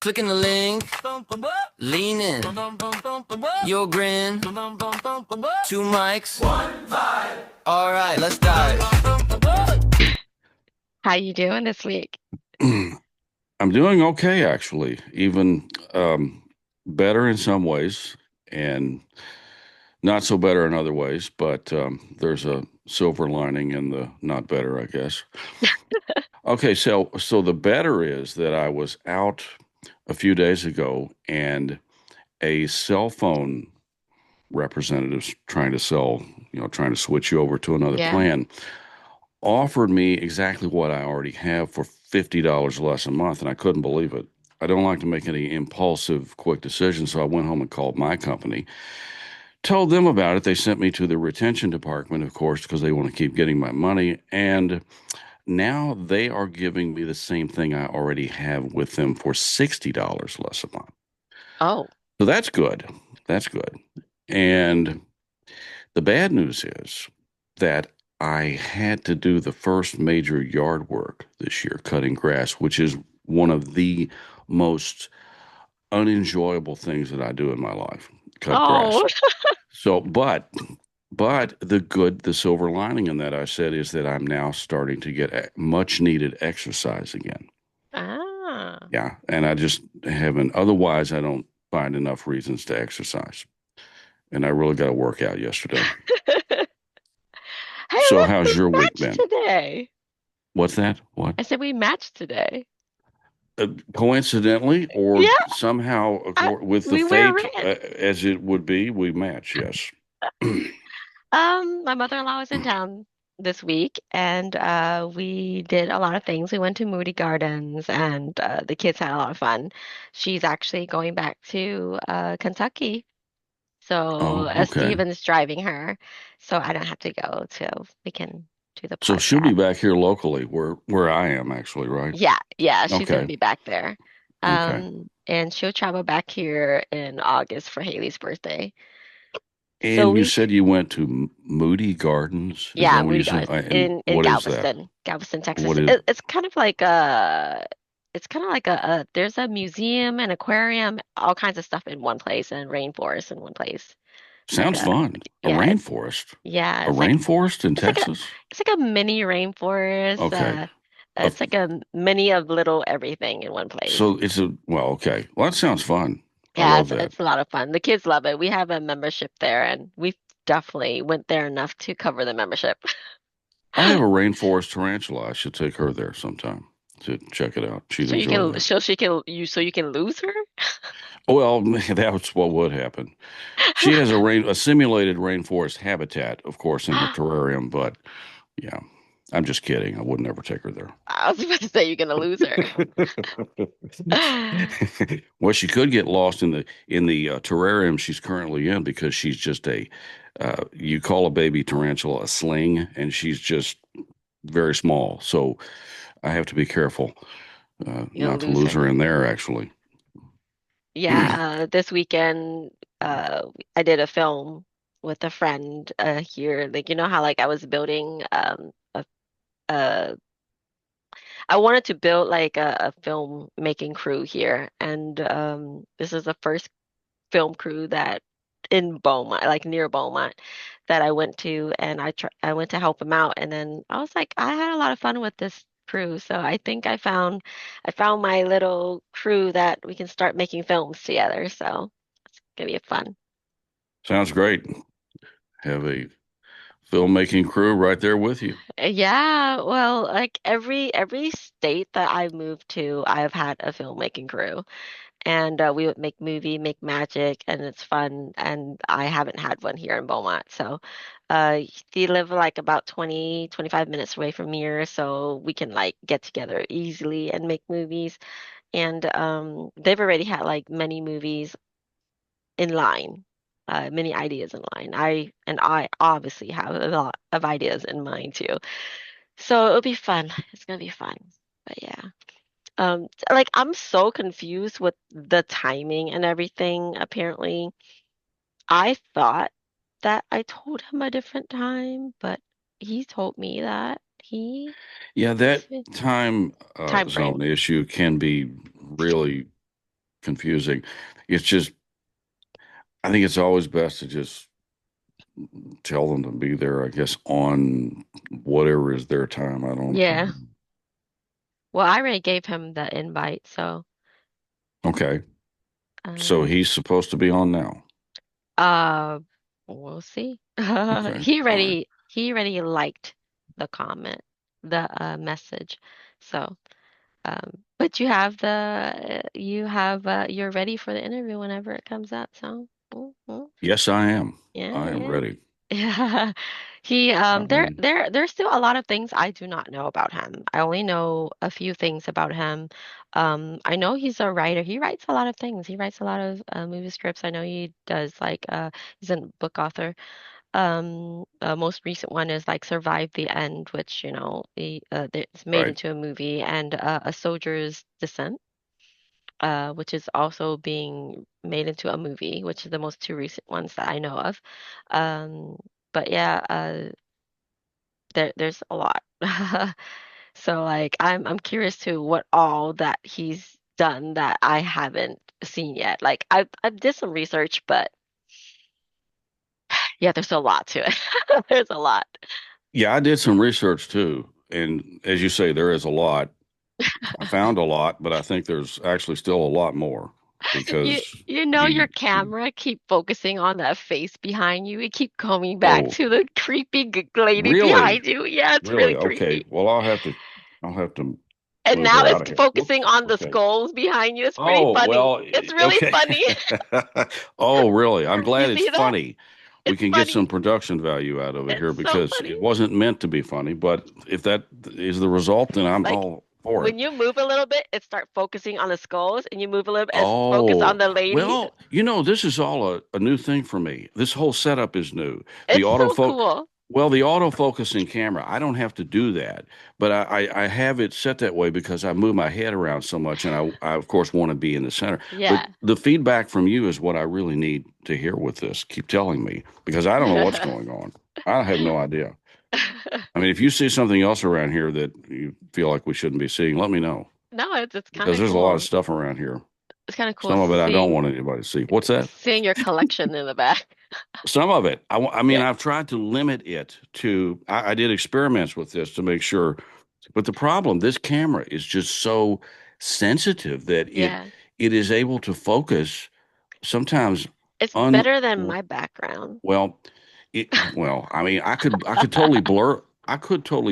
Clicking the link, lean in, your grin, two mics, all right, let's dive. How you doing this week? I'm doing okay, actually. Even better in some ways, and not so better in other ways. But there's a silver lining in the not better, I guess. Okay, so the better is that I was out a few days ago, and a cell phone representative trying to sell, trying to switch you over to another Yeah. plan, offered me exactly what I already have for $50 less a month, and I couldn't believe it. I don't like to make any impulsive, quick decisions, so I went home and called my company, told them about it. They sent me to the retention department, of course, because they want to keep getting my money, and now they are giving me the same thing I already have with them for $60 less a month. Oh, So that's good. That's good. And the bad news is that I had to do the first major yard work this year, cutting grass, which is one of the most unenjoyable things that I do in my life, cut grass. oh, So, but the silver lining in that I said is that I'm now starting to get much needed exercise again. ah. Yeah, and I just haven't. Otherwise, I don't find enough reasons to exercise, and I really got to work out yesterday. Hey, So, look, we how's your week matched been? today. What's that? What? I said we matched today. Coincidentally, or Yeah, somehow, with the we were fate red. as it would be, we match. Yes. My mother-in-law was in town this week, and we did a lot of things. We went to Moody Gardens, and the kids had a lot of fun. She's actually going back to Kentucky. So Oh, okay. Steven's driving her, so I don't have to go, so we can do the So she'll be podcast. back here locally, where I am actually, right? Yeah, yeah, she's gonna Okay. be back there. Okay. And she'll travel back here in August for Haley's birthday. So And you we, said you went to Moody Gardens. Is yeah, that what you Moody said? Gardens And in what is that? Galveston, Texas. What is? It's kind of like there's a museum, an aquarium, all kinds of stuff in one place, and rainforest in one place. Like Sounds fun. A yeah, rainforest. yeah, A rainforest in it's like a Texas? it's like a mini rainforest. Okay. A, It's like a mini of little everything in one place. so it's a well, okay. Well, that sounds fun. I Yeah, love that. it's a lot of fun. The kids love it. We have a membership there, and we definitely went there enough to cover the membership. I have a rainforest tarantula. I should take her there sometime to check it out. She'd So you enjoy can, that. so you can lose her. Well, that's what would happen. She has a simulated rainforest habitat, of course, in her terrarium, but yeah, I'm just kidding. I would never take her there. I was about to say you're gonna lose her. Well, she could get lost in the terrarium she's currently in because she's just a you call a baby tarantula a sling, and she's just very small. So I have to be careful You'll not to lose lose her. her in there. Actually, Yeah, this weekend, I did a film with a friend here. Like you know how like I was building a I wanted to build like a film making crew here, and this is the first film crew that in Beaumont, like near Beaumont, that I went to, and I went to help him out, and then I was like, I had a lot of fun with this crew, so I think I found my little crew that we can start making films together. So it's gonna be fun. sounds great. Have a filmmaking crew right there with you. Yeah, well, like every state that I've moved to, I've had a filmmaking crew. And we would make movie, make magic, and it's fun. And I haven't had one here in Beaumont. So they live like about 25 minutes away from here, so we can like get together easily and make movies. And they've already had like many movies in line, many ideas in line. I obviously have a lot of ideas in mind too. So it'll be fun. It's gonna be fun. But yeah. Like I'm so confused with the timing and everything. Apparently, I thought that I told him a different time, but he told me that he Yeah, was that time time frame. zone issue can be really. confusing. It's just, I think it's always best to just tell them to be there, I guess, on whatever is their time. I don't. Yeah. Well, I already gave him the invite, so Okay. So um he's supposed to be on now. uh we'll see. Okay. All right. He already liked the comment, the message. So but you're ready for the interview whenever it comes out, so mhm. Yes, I am. Yeah, I am yeah. ready. Yeah. He Um, there's still a lot of things I do not know about him. I only know a few things about him. I know he's a writer. He writes a lot of things. He writes a lot of movie scripts. I know he does like he's a book author. Most recent one is like Survive the End, which, it's made right. into a movie, and A Soldier's Descent, which is also being made into a movie, which is the most two recent ones that I know of. Um, but yeah, there's a lot. So like I'm curious to what all that he's done that I haven't seen yet. Like I did some research, but yeah, there's a lot to it. There's a lot. Yeah, I did some research too. And as you say, there is a lot. I found a lot, but I think there's actually still a lot more You because you know your camera keep focusing on that face behind you. It keep coming back oh, to the creepy lady really? behind you. Yeah, it's Really? really Okay. creepy. Well, I'll have to And move now her it's out of here. focusing Whoops. on the Okay. skulls behind you. It's pretty Oh, funny. well, It's really okay. funny. Oh, really? I'm You glad it's see that? funny. We It's can get some funny. production value out of it here It's so because funny. it wasn't meant to be funny, but if that is the result, then I'm Like all for when it. you move a little bit, it start focusing on the skulls, and you move a little bit, it's focus on Oh, the lady. well, this is all a new thing for me. This whole setup is new. The It's so autofocus, cool. well, the autofocusing camera, I don't have to do that, but I have it set that way because I move my head around so much and I of course want to be in the center. But Yeah. the feedback from you is what I really need to hear with this. Keep telling me because I don't know what's going on. I have no idea. I mean, if you see something else around here that you feel like we shouldn't be seeing, let me know No, it's kind because of there's a lot of cool. stuff around here. It's kind of cool Some of it I don't seeing want anybody to see. What's that? seeing your collection in the back. Some of it. I mean, Yeah. I've tried to limit it to, I did experiments with this to make sure. But the problem, this camera is just so sensitive that Yeah. it is able to focus sometimes It's un better than my background. well, I mean, I could totally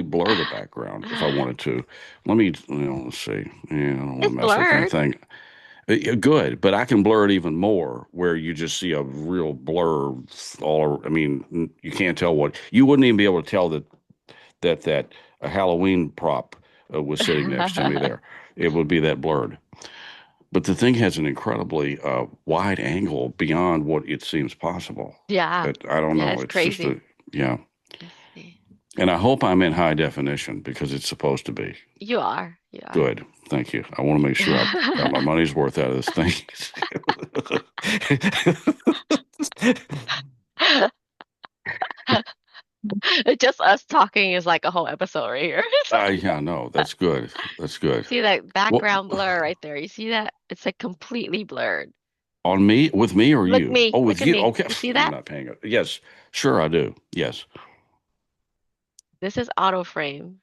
blur the background if I wanted to. Let's see. Yeah, I don't want It's to mess with blurred. anything. Good, but I can blur it even more where you just see a real blur I mean, you can't tell you wouldn't even be able to tell that a Halloween prop was sitting next to me there. It would be that blurred. But the thing has an incredibly wide angle beyond what it seems possible. Yeah. I don't Yeah, know. it's It's just crazy. yeah. Let's see. And I hope I'm in high definition because it's supposed to be. You are. You Good. Thank you. I want to make sure I've got my are. money's worth out of this thing. Just us talking is like a whole episode right here. Yeah, no, that's good. That's good. See that Well, background blur right there? You see that? It's like completely blurred. on me, with me or Look you? me. Oh, Look with at you. me. Okay. You see I'm that? not paying it. Yes, sure, I do. Yes. This is auto frame.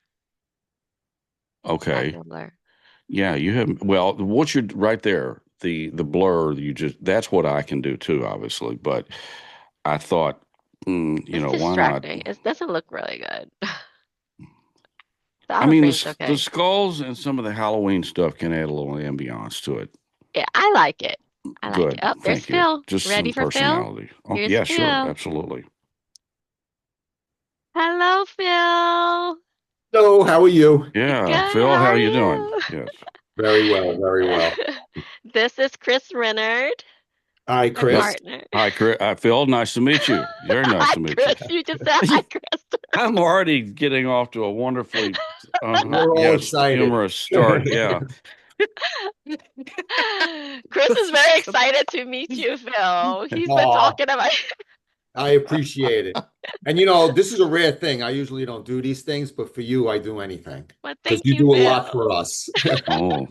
Okay. Background blur. Yeah, you have. Well, what you're right there, the blur, that's what I can do too, obviously. But I thought, It's why not? distracting. It doesn't look really good. The I auto mean, frame's the okay. skulls and some of the Halloween stuff can add a little ambiance to it. Yeah, I like it. I like it. Good. Oh, there's Thank you. Phil. Just Ready some for Phil? personality. Oh, Here's yeah, sure. Phil. Absolutely. Hello, Phil. Hello, how are you? Good. Yeah. Phil, How how are you doing? you? Yes. Very well, very well. This is Chris Renard, Hi, my No. Chris. partner. Hi, Chris. Phil, nice to meet you. Very nice Hi, to meet you. Chris. You just said hi, Chris. I'm already getting off to a wonderfully, We're all yes, excited. humorous start. Yeah. Chris is This is very good. excited to meet you, Phil. He's been Aw, talking about. I appreciate it. And this is a rare thing. I usually don't do these things, but for you, I do anything Well, because thank you you, do a lot Phil. for us. Oh,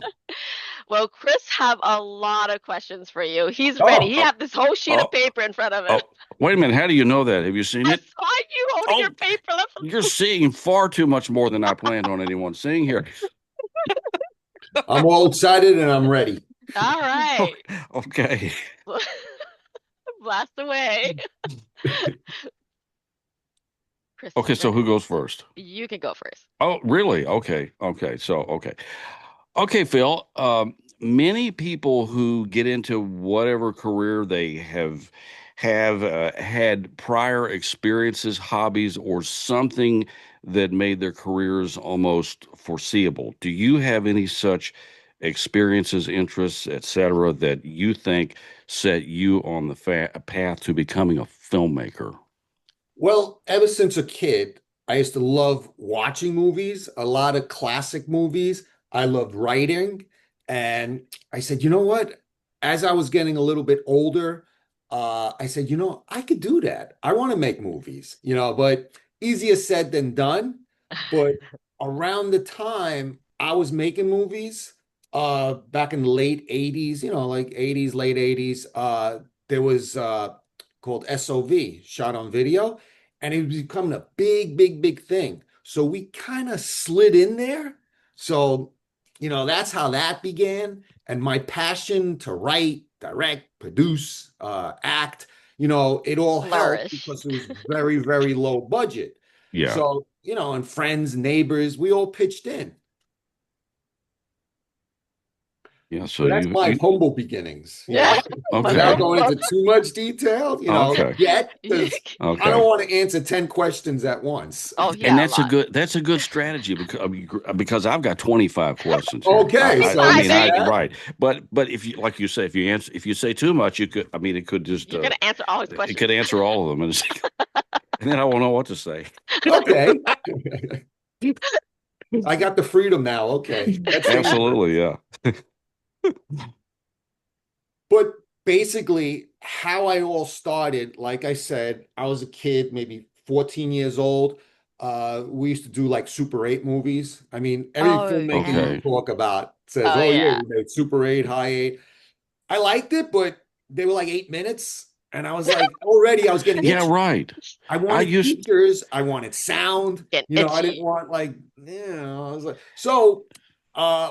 Well, Chris have a lot of questions for you. He's ready. Oh, He have this whole sheet Oh, of paper in front of him. oh, wait a minute. How do you know that? Have you seen I it? saw you holding your Oh, paper. you're seeing far too much more than I planned on anyone seeing here. I'm all excited and I'm ready. All right. Okay. Blast away. Chris, Okay, so who goes first? you can go first. Oh, really? Okay. Okay, Phil. Many people who get into whatever career they have had prior experiences, hobbies, or something that made their careers almost foreseeable. Do you have any such experiences, interests, etc., that you think set you on the path to becoming a filmmaker? Well, ever since a kid, I used to love watching movies, a lot of classic movies. I loved writing. And I said, you know what? As I was getting a little bit older, I said, I could do that. I want to make movies, but easier said than done. But around the time I was making movies, back in the late 80s, like 80s, late 80s, there was called SOV, shot on video, and it was becoming a big, big, big thing. So we kind of slid in there. So, that's how that began. And my passion to write, direct, produce, act, it all helped Flourish. because it was very, very low budget. Yeah. So, and friends, neighbors, we all pitched in. Yeah. So that's my humble beginnings, Yeah. Okay. without going into too much detail, Okay. yet, because I Okay. don't want to answer 10 questions at once. Oh, And yeah, that's a good strategy because I've got 25 questions here. Okay, so I you mean, see right. But if you, like you say, if you say too much, it could just, You're gonna answer all his it questions. could answer all of them. And then I won't know what to say. Okay. I got the freedom now. Okay. Absolutely. Yeah. But basically, how I all started, like I said, I was a kid, maybe 14 years old. We used to do like Super 8 movies. I mean, every Oh, filmmaker yeah. you Okay. talk about says, Oh, oh, yeah, yeah. we made Super 8, High 8. I liked it, but they were like 8 minutes. And I was like, already I was getting Yeah. itchy. Right. I I wanted used, features. I wanted sound. Getting I didn't itchy. want like, I was like, so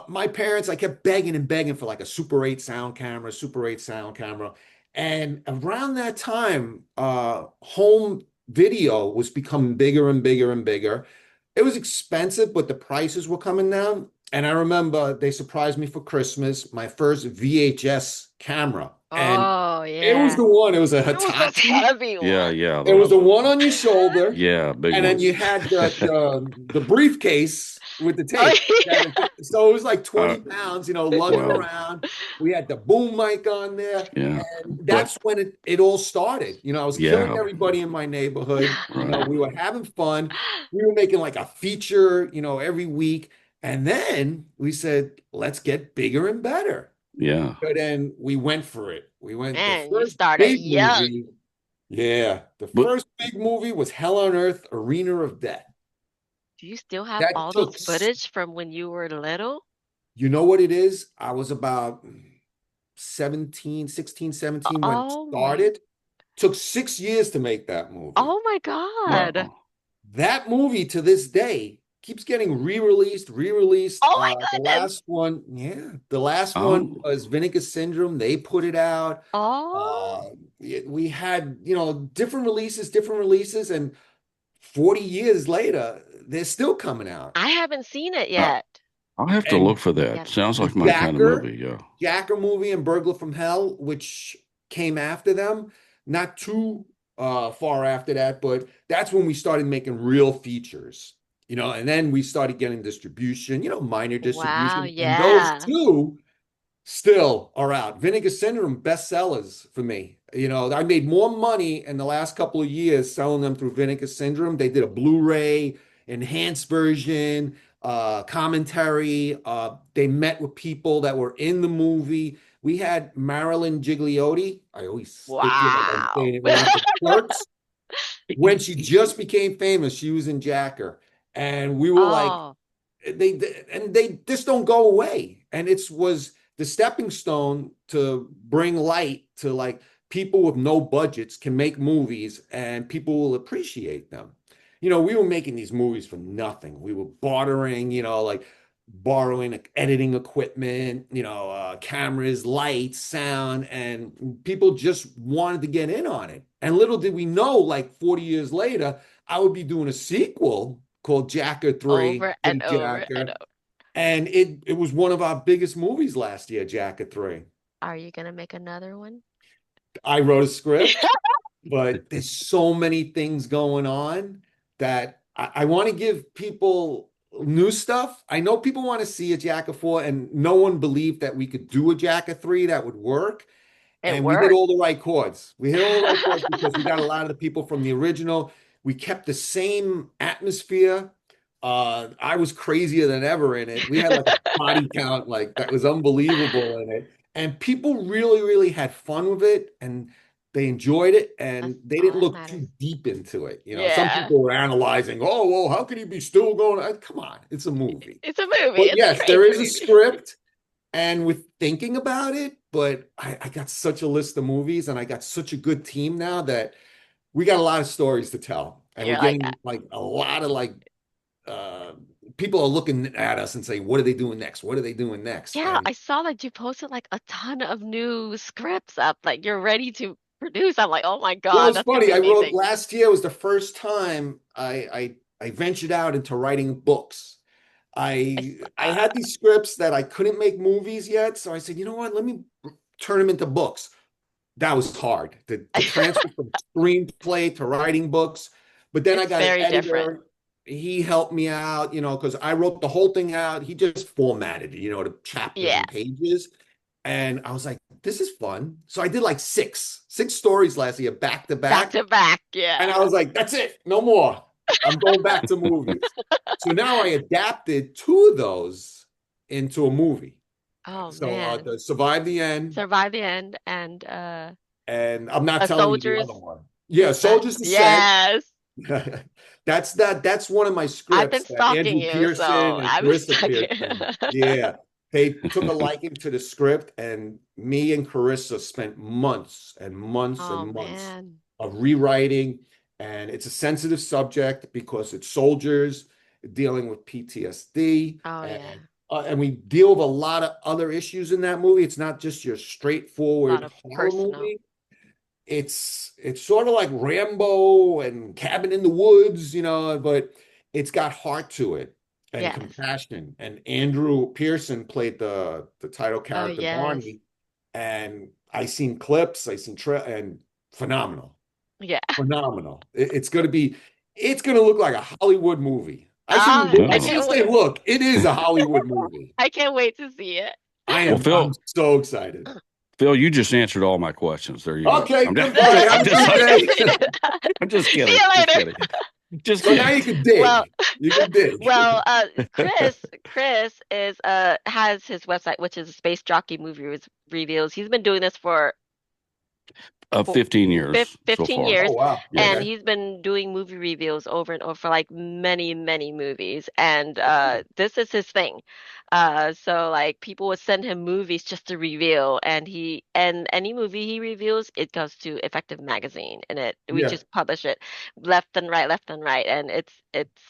my parents, I kept begging and begging for like a Super 8 sound camera, Super 8 sound camera. And around that time, home video was becoming bigger and bigger and bigger. It was expensive, but the prices were coming down. And I remember they surprised me for Christmas, my first VHS camera. And Oh, it was yeah. the one, it was a It was this Hitachi. heavy yeah. one. Yeah. It was the one on your shoulder, Yeah. Big and then ones. you had the briefcase with the Oh, tape. yeah. So it was like Uh, 20 pounds, lugging well, around. We had the boom mic on there. yeah. And But that's when it all started. I was killing yeah. everybody in my neighborhood. Right. We were having fun. We were making like a feature, every week. And then we said, let's get bigger and better. Yeah. But then we went for it. We went the Man, you first started big young. movie. Yeah, the But first big movie was Hell on Earth, Arena of Death. Do you still have That all took, this footage from when you were little? you know what it is? I was about 17, 16, 17 when it Oh my, started. Took 6 years to make that movie. oh my God. wow. That movie to this day keeps getting re-released, re-released. Oh my The goodness. last one, yeah, the last one Oh, was Vinegar Syndrome. They put it out. Oh, We had, different releases, and 40 years later, they're still coming out. I haven't seen it uh, yet. I'll have to And look for that. Yes. Sounds the like my kind of movie. Yeah. Jacker movie and Burglar from Hell, which came after them, not too far after that, but that's when we started making real features, and then we started getting distribution, minor Wow, distribution, and those yeah. two still are out. Vinegar Syndrome bestsellers for me. I made more money in the last couple of years selling them through Vinegar Syndrome. They did a Blu-ray enhanced version, commentary. They met with people that were in the movie. We had Marilyn Gigliotti. I always still feel like I'm Wow. saying it wrong. For Clerks. When she just became famous, she was in Jacker, and we were like, Oh, they just don't go away. And it was the stepping stone to bring light to like people with no budgets can make movies and people will appreciate them. We were making these movies for nothing. We were bartering, like borrowing editing equipment, cameras, lights, sound, and people just wanted to get in on it. And little did we know, like 40 years later, I would be doing a sequel called Jacker 3, Over City and over and Jacker. over. And it was one of our biggest movies last year, Jacker 3. Are you gonna make another one? I wrote a script, but there's so many things going on that I want to give people new stuff. I know people want to see a Jacker 4, and no one believed that we could do a Jacker 3 that would work. It And we hit worked. all the right chords. We hit all the right chords because we got a lot of the people from the original. We kept the same atmosphere. I was crazier than ever in it. We had like a body count, like that was unbelievable in it. And people really, really had fun with it and they enjoyed it and That's they all didn't that look matters. too deep into it. Some Yeah. people were analyzing, oh, well, how could he be still going? Come on, it's a movie. It's a movie. But It's a yes, great there is a movie. script. And with thinking about it, but I got such a list of movies and I got such a good team now that we got a lot of stories to tell. And You're we're like, getting like a lot of people are looking at us and saying, what are they doing next? What are they doing next? yeah, And I saw that you posted like a ton of new scripts up, like you're ready to produce. I'm like, oh my well, God, it's that's gonna funny. be I wrote amazing. last year was the first time I ventured out into writing books. I had these scripts that I couldn't make movies yet. So I said, you know what? Let me turn them into books. That was hard to transfer from screenplay to writing books. But then I It's got an very different. editor. He helped me out, because I wrote the whole thing out. He just formatted it, to chapters Yeah, and pages. And I was like, this is fun. So I did like six stories last year, back to back back. to back. And Yeah. I was like, that's it, no more. I'm going back to movies. So now I adapted two of those into a movie. Oh So man. the Survive the End, Survive the End and and I'm not a telling you the soldier's other one. Yeah, Soldier's Descent. yes. That's one of my I've been scripts that stalking Andrew you, Pearson so and I've been Carissa stalking. Pearson. Yeah. They took a liking to the script, and me and Carissa spent months and months Oh and months man. of rewriting. And it's a sensitive subject because it's soldiers dealing with PTSD, Oh yeah. and we deal with a lot of other issues in that movie. It's not just your A lot straightforward of horror personal. movie. It's sort of like Rambo and Cabin in the Woods, but it's got heart to it and Yes. compassion. And Andrew Pearson played the title Oh character yes. Barney, and I seen clips, and phenomenal, Yeah. phenomenal. It's gonna look like a Hollywood movie. I I Oh. shouldn't can't say wait. look, it is a Hollywood movie. I can't wait to see it. Well, I'm so excited. Phil, you just answered all my questions. There you go. Okay, I'm just, goodbye. I'm Have a just, good day. I'm just See kidding. you Just later. kidding. Just So now kidding. you can dig. Well, You can dig. well, Chris is has his website, which is Space Jockey Movie Reviews. He's been doing this for 15 years so 15 far. years, Oh wow. and Okay. he's been doing movie reviews over and over for like many, many movies. And this is his thing. So like people would send him movies just to review, and any movie he reviews, it goes to Effective Magazine, and we Yeah. just publish it left and right. And it's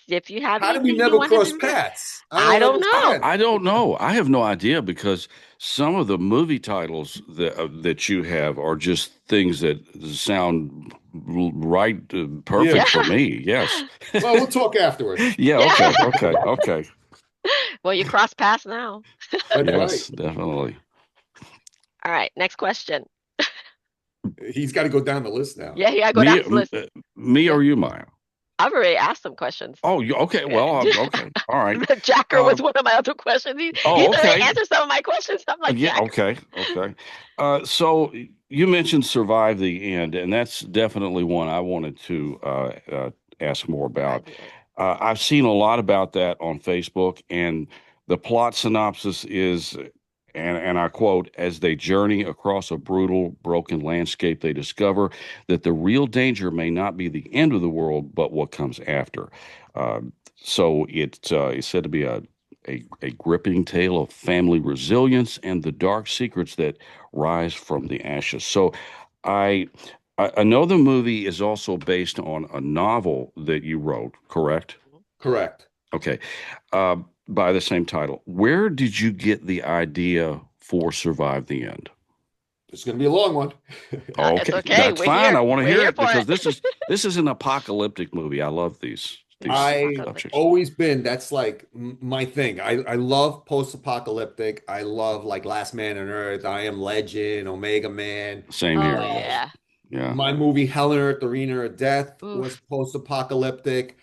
if you have How did we anything you never want him cross to review, paths? I I don't don't know. understand. I don't know. I have no idea because some of the movie titles that you have are just things that sound right, Yeah. perfect for me. Yes. Well, we'll talk afterwards. Yeah. Yeah. Okay. Okay. Okay. Well, you cross paths now. That's Yes, right. definitely. All right, next question. He's got to go down the list now. Yeah, yeah, go down Me, this list. me Yeah. or you, Maya? I've already asked some questions. Oh, you okay? Well, okay. All right. Jacker was Um, one of my other questions. He's oh, already okay. answered some of my questions. I'm like, Yeah. Jacker. Okay. Okay. So you mentioned Survive the End, and that's definitely one I wanted to ask more about. I've seen a lot about that on Facebook, and the plot synopsis is, and I quote, as they journey across a brutal, broken landscape, they discover that the real danger may not be the end of the world, but what comes after. So it's said to be a gripping tale of family resilience and the dark secrets that rise from the ashes. So I I know the movie is also based on a novel that you wrote, correct? Correct. Okay. Uh, by the same title. Where did you get the idea for Survive the End? It's going to be a long one. It's Okay, okay. that's We're fine. here. I want to We're hear here it for because it. this is an apocalyptic movie. I love these I Apocalyptic. subjects. always been, that's like my thing. I love post-apocalyptic. I love like Last Man on Earth, I Am Legend, Omega Man. Same Oh here. Uh, yeah. Yeah, my movie Hell on Earth, Arena of Death was Oof. post-apocalyptic.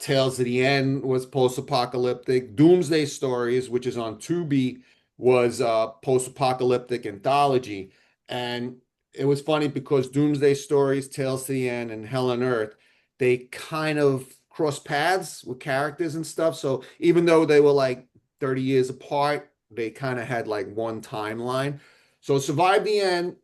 Tales of the End was post-apocalyptic. Doomsday Stories, which is on Tubi, was post-apocalyptic anthology. And it was funny because Doomsday Stories, Tales to the End, and Hell on Earth, they kind of cross paths with characters and stuff. So even though they were like 30 years apart, they kind of had like one timeline. So Survive the End,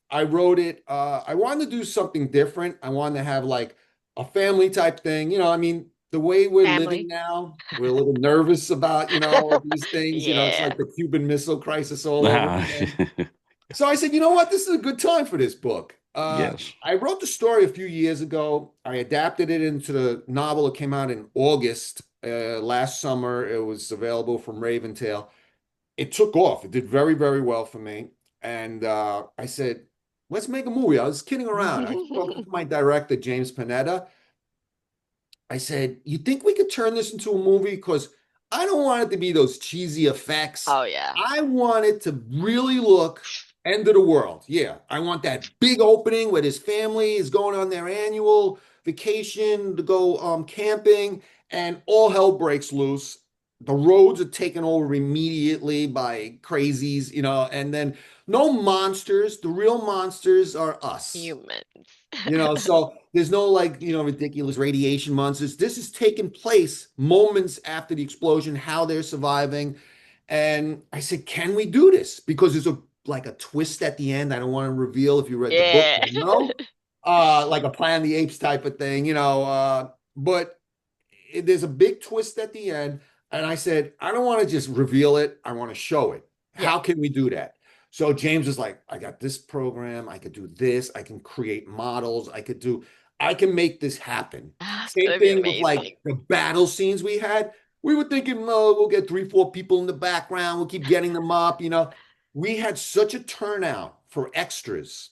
I wrote it. I wanted to do something different. I wanted to have like a family type thing. I mean, the way we're living Family. now, we're a little nervous about, these things. It's Yeah. like the Cuban Missile Crisis all over Ah, again. So I said, you know what? This is a good time for this book. yes. I wrote the story a few years ago. I adapted it into the novel. It came out in August last summer. It was available from Raventail. It took off. It did very, very well for me. And I said, let's make a movie. I was kidding around. I spoke to my director, James Panetta. I said, you think we could turn this into a movie? Because I don't want it to be those cheesy effects. Oh yeah. I want it to really look end of the world. Yeah. I want that big opening where his family is going on their annual vacation to go camping and all hell breaks loose. The roads are taken over immediately by crazies, and then no monsters. The real monsters are us. Humans. So there's no like, ridiculous radiation monsters. This is taking place moments after the explosion, how they're surviving. And I said, can we do this? Because there's like a twist at the end. I don't want to reveal if you read the book, Yeah. but no, like a Planet of the Apes type of thing, but there's a big twist at the end. And I said, I don't want to just reveal it. I want to show it. Yeah. How can we do that? So James was like, I got this program. I could do this. I can create models. I can make this happen. It's Same gonna be thing with amazing. like the battle scenes we had. We were thinking, oh, we'll get 3, 4 people in the background. We'll keep getting them up. We had such a turnout for extras.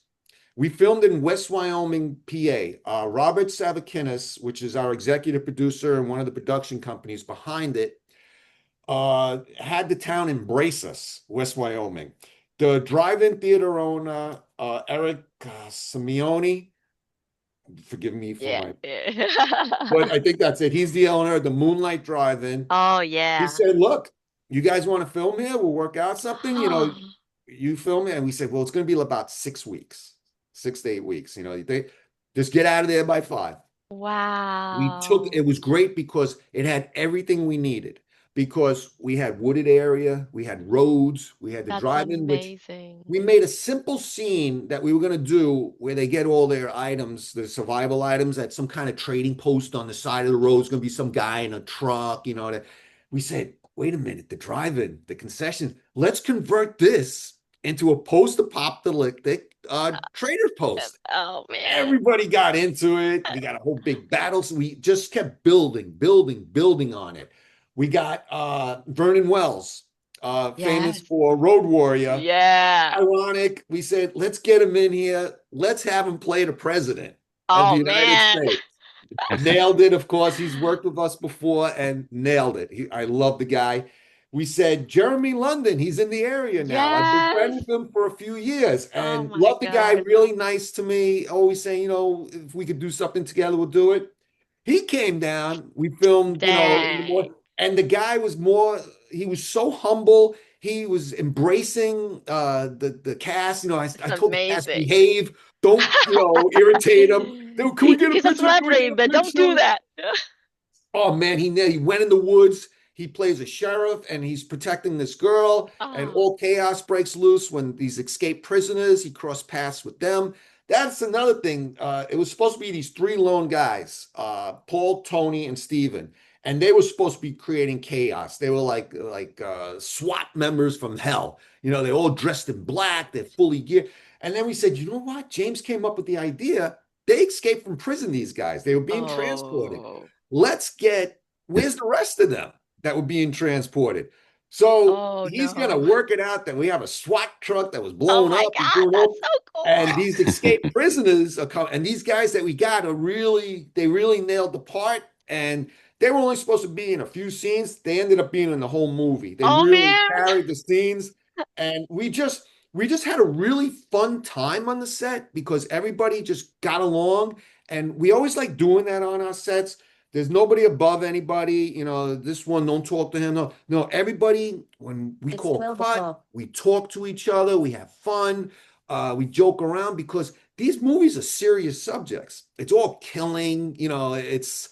We filmed in West Wyoming, PA. Robert Savakinis, which is our executive producer and one of the production companies behind it, had the town embrace us, West Wyoming. The drive-in theater owner, Eric Simeone, forgive me for Yeah. my, Yeah. but I think that's it. He's the owner of the Moonlight Drive-In. Oh He yeah. said, look, you guys want to film here? We'll work out something. Oh, You film it. And we said, well, it's going to be about 6 weeks, 6 to 8 weeks. They just get out of there by 5. wow. It was great because it had everything we needed because we had wooded area, we had roads, we had the That's drive-in, which amazing. we made a simple scene that we were going to do where they get all their items, the survival items at some kind of trading post on the side of the road. It's going to be some guy in a truck, that we said, wait a minute, the drive-in, the concession, let's convert this into a post-apocalyptic trader post. Oh man. Everybody got into it. We got a whole big battle. So we just kept building, building, building on it. We got Vernon Wells, famous Yes. for Road Warrior. Yeah. Ironic. We said, let's get him in here. Let's have him play the president of the Oh United man. States. Nailed it, of course. He's worked with us before and nailed it. I love the guy. We said, Jeremy London, he's in the area now. I've been friends Yes. with him for a few years Oh and my love the guy, God. really nice to me. Always saying, if we could do something together, we'll do it. He came down. We filmed, in the Dang. morning. And the guy was he was so humble. He was embracing the cast. It's I told the cast, amazing. behave, don't, irritate him. Can we get a He's a picture? Can we celebrity, get a but don't do picture? that. Oh man, he went in the woods. He plays a sheriff and he's protecting this girl, and Oh, all chaos breaks loose when these escaped prisoners. He crossed paths with them. That's another thing. It was supposed to be these 3 lone guys, Paul, Tony, and Steven. and they were supposed to be creating chaos. They were like SWAT members from hell. You know, they're all dressed in black, they're fully geared. And then we said, you know what? James came up with the idea. They escaped from prison, these guys. They were being transported. Oh. Where's the rest of them that were being transported? So Oh he's going to no. work it out that we have a SWAT truck that was Oh blown my up and God, doing that's all, so and cool. these escaped prisoners are coming, and these guys that we got they really nailed the part. And they were only supposed to be in a few scenes. They ended up being in the whole movie. They Oh really man. carried the scenes, and we just had a really fun time on the set because everybody just got along, and we always like doing that on our sets. There's nobody above anybody. You know, this one, don't talk to him. No, no, everybody, when we It's call 12 cut, o'clock. we talk to each other, we have fun, we joke around because these movies are serious subjects. It's all killing, it's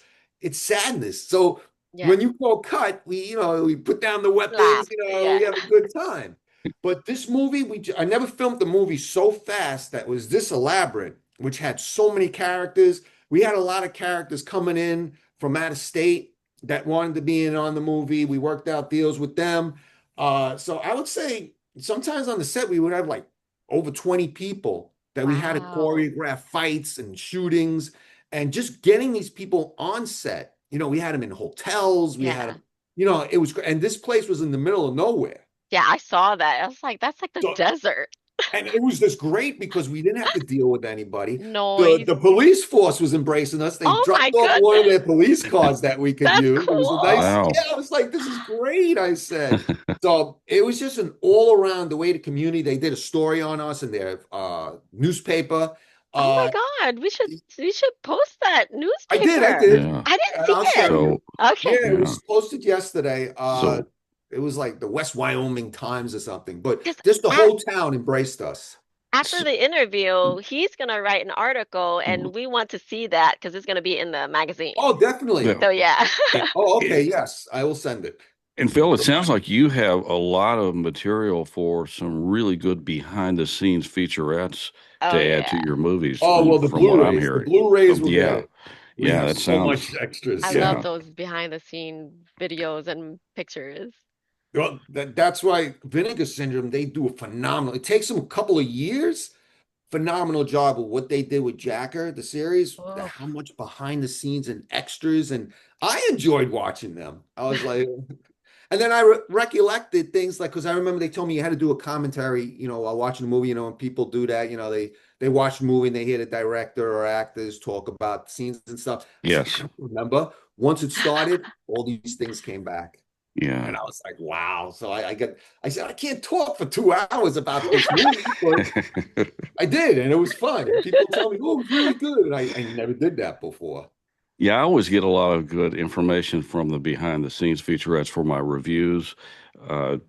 sadness. So Yeah. when you call cut, we put down the weapons, Laugh. Yeah. we have a good time. But this movie, I never filmed the movie so fast that was this elaborate, which had so many characters. We had a lot of characters coming in from out of state that wanted to be in on the movie. We worked out deals with them. So I would say sometimes on the set we would have like over 20 people that we had to Wow. choreograph fights and shootings, and just getting these people on set. We had them in hotels. We had Yeah. them, it was, and this place was in the middle of nowhere. Yeah, I saw that. I was like, that's like the So, desert. and it was just great because we didn't have to deal with anybody. The, Noise. the police force was embracing us. They Oh my dropped off one of goodness. their police cars that we could That's use. It was a nice, cool. Wow. yeah, I was like, this is great, I said. So it was just an all around the way to community. They did a story on us in their newspaper. Oh my Uh, God, we should post that I did, newspaper. Yeah. I didn't and see I'll it. show you. So, Okay. Yeah, it yeah. was posted yesterday. So, It was like the West Wyoming Times or something, but Because just the whole town embraced us. after so the interview, he's gonna write an article, and we want to see that because it's gonna be in the magazine. Oh, definitely. yeah. So yeah. Oh, okay, yes, I will send it. And Phil, it sounds like you have a lot of material for some really good behind the scenes featurettes Oh to add yeah. to your movies Oh, well, the from what I'm Blu-rays. The hearing. Blu-rays will get Yeah. it. We Yeah, have that so much sounds, extras. I yeah. love those behind the scene videos and pictures. Well, that's why Vinegar Syndrome, they do a phenomenal. It takes them a couple of years. Phenomenal job of what they did with Jacker, the series, Oh. how much behind the scenes and extras. And I enjoyed watching them. I was like, and then I recollected things like, because I remember they told me you had to do a commentary, while watching the movie, and people do that, they watch the movie and they hear the director or actors talk about scenes and stuff. I said, Yes. I don't remember. Once it started, all these things came back. Yeah. And I was like, wow. So I said, I can't talk for 2 hours about this movie, but I did, and it was fun. And people tell me, oh, it was really good. And I never did that before. Yeah, I always get a lot of good information from the behind the scenes featurettes for my reviews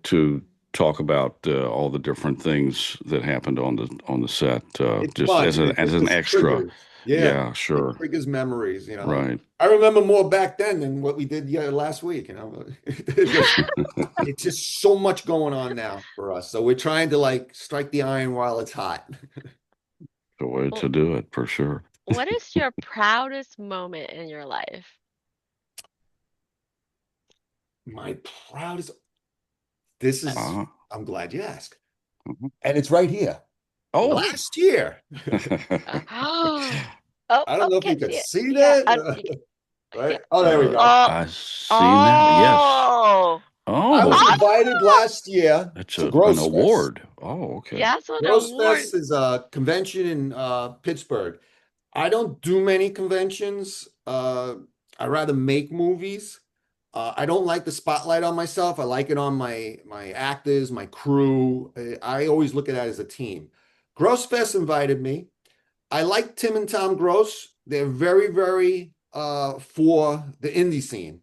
to talk about all the different things that happened on the set, It's just fun. as It an just extra. triggers. Yeah, Yeah, it sure. triggers memories, Right. I remember more back then than what we did last week, It's just so much going on now for us. So we're trying to like strike the iron while it's hot. The way Well, to do it for sure. what is your proudest moment in your life? My proudest, this is, Uh-huh. I'm glad you asked. Mhm. And it's right here. Oh. Last year. Oh, I don't know if you can't could see it. see Yeah, that. Right? yeah. Oh, there we go. I see now. Yes. Oh, I was Oh, invited last year that's to an Gross Fest. award. Oh, okay. yeah, it's an Gross award. Fest is a convention in Pittsburgh. I don't do many conventions. I rather make movies. I don't like the spotlight on myself. I like it on my actors, my crew. I always look at that as a team. Gross Fest invited me. I like Tim and Tom Gross. They're very, very for the indie scene.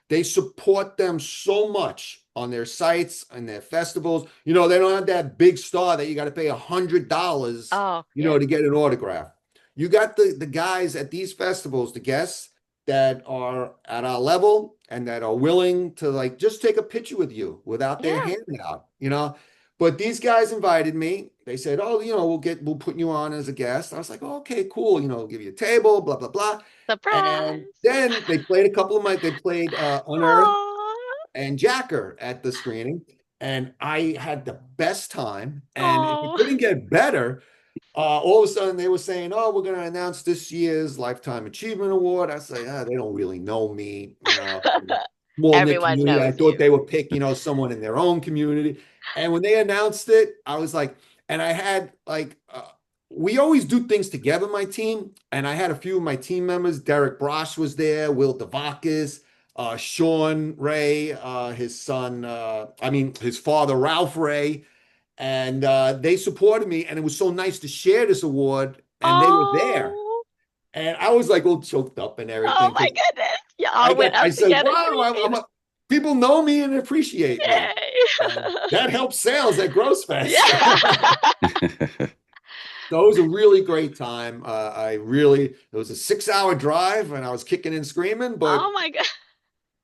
They support them so much on their sites and their festivals. They don't have that big star that you got to pay $100, Oh, yeah. to get an autograph. You got the guys at these festivals, the guests that are at our level and that are willing to like just take a picture with you without their Yeah. hand out. But these guys invited me. They said, "Oh, we'll put you on as a guest." I was like, oh, "Okay, cool. We'll give you a table, blah blah blah." And Surprise. then they played Unearthed Oh, and Jacker at the screening, and I had the best time. And if it oh. couldn't get better, all of a sudden they were saying, "Oh, we're going to announce this year's Lifetime Achievement Award." I say, "They don't really know me, small knit Everyone community." I knows thought you. they would pick, someone in their own community. And when they announced it, I was like, and I had like, we always do things together, my team. And I had a few of my team members. Derek Brosh was there, Will Devakis, Sean Ray, his son, his father, Ralph Ray. And they supported me. And it was so nice to share this award. And they were there. Oh, And I was like all choked up and oh everything my because goodness. You all went I up said, together wow, screaming. people know me and appreciate me. And Yay. that helps sales at Gross Fest. Yeah. So it was a really great time. It was a 6 hour drive and I was kicking and screaming, but Oh my God.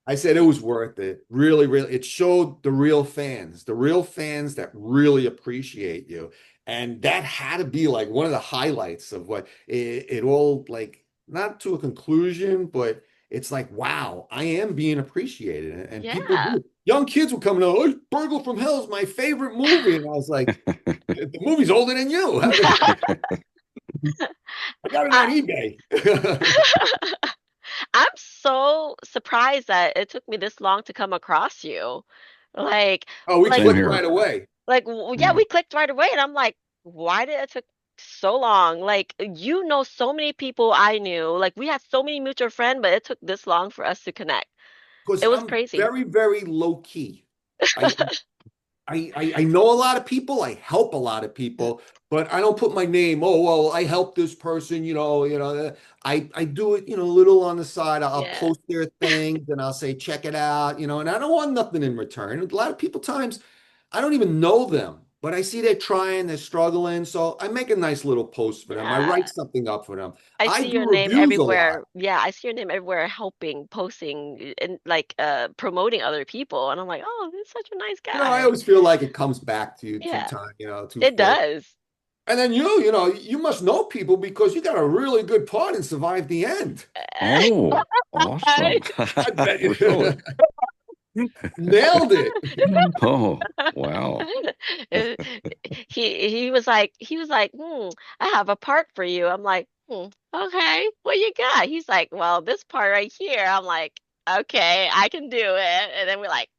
I said it was worth it. Really, really. It showed the real fans that really appreciate you. And that had to be like one of the highlights of what it all like, not to a conclusion, but it's like, wow, I am being appreciated. And people Yeah. do. Young kids were coming out, "Oh, Burgle from Hell is my favorite movie." And I was like, the movie's older than you. I got it on I, eBay. I'm so surprised that it took me this long to come across you. Like, Oh, we like, Same clicked here. right away. yeah, Yeah. we clicked right away, and I'm like, why did it took so long? Like, you know, so many people I knew. Like, we had so many mutual friends, but it took this long for us to connect. Because It was I'm crazy. very, very low key. I, I know a lot of people. I help a lot of people, but I don't put my name. Oh, well, I help this person. I do it. A little on the side. I'll Yeah. post their things and I'll say check it out. And I don't want nothing in return. A lot of people times I don't even know them, but I see they're trying, they're struggling, so I make a nice little post for them. I Yeah. write something up for them. I I see do your name reviews a lot. everywhere. Yeah, I see your name everywhere helping, posting, and like promoting other people. And I'm like, oh, this is such a nice I guy. always feel like it comes back to you two Yeah, time, it twofold. does. And then you must know people because you got a really good part and survived the end. Oh, awesome. I bet you Really? nailed it. Oh, wow. Uh, he was like, I have a part for you. I'm like, okay, what you got? He's like, well, this part right here. I'm like, okay, I can do it. And then we're like,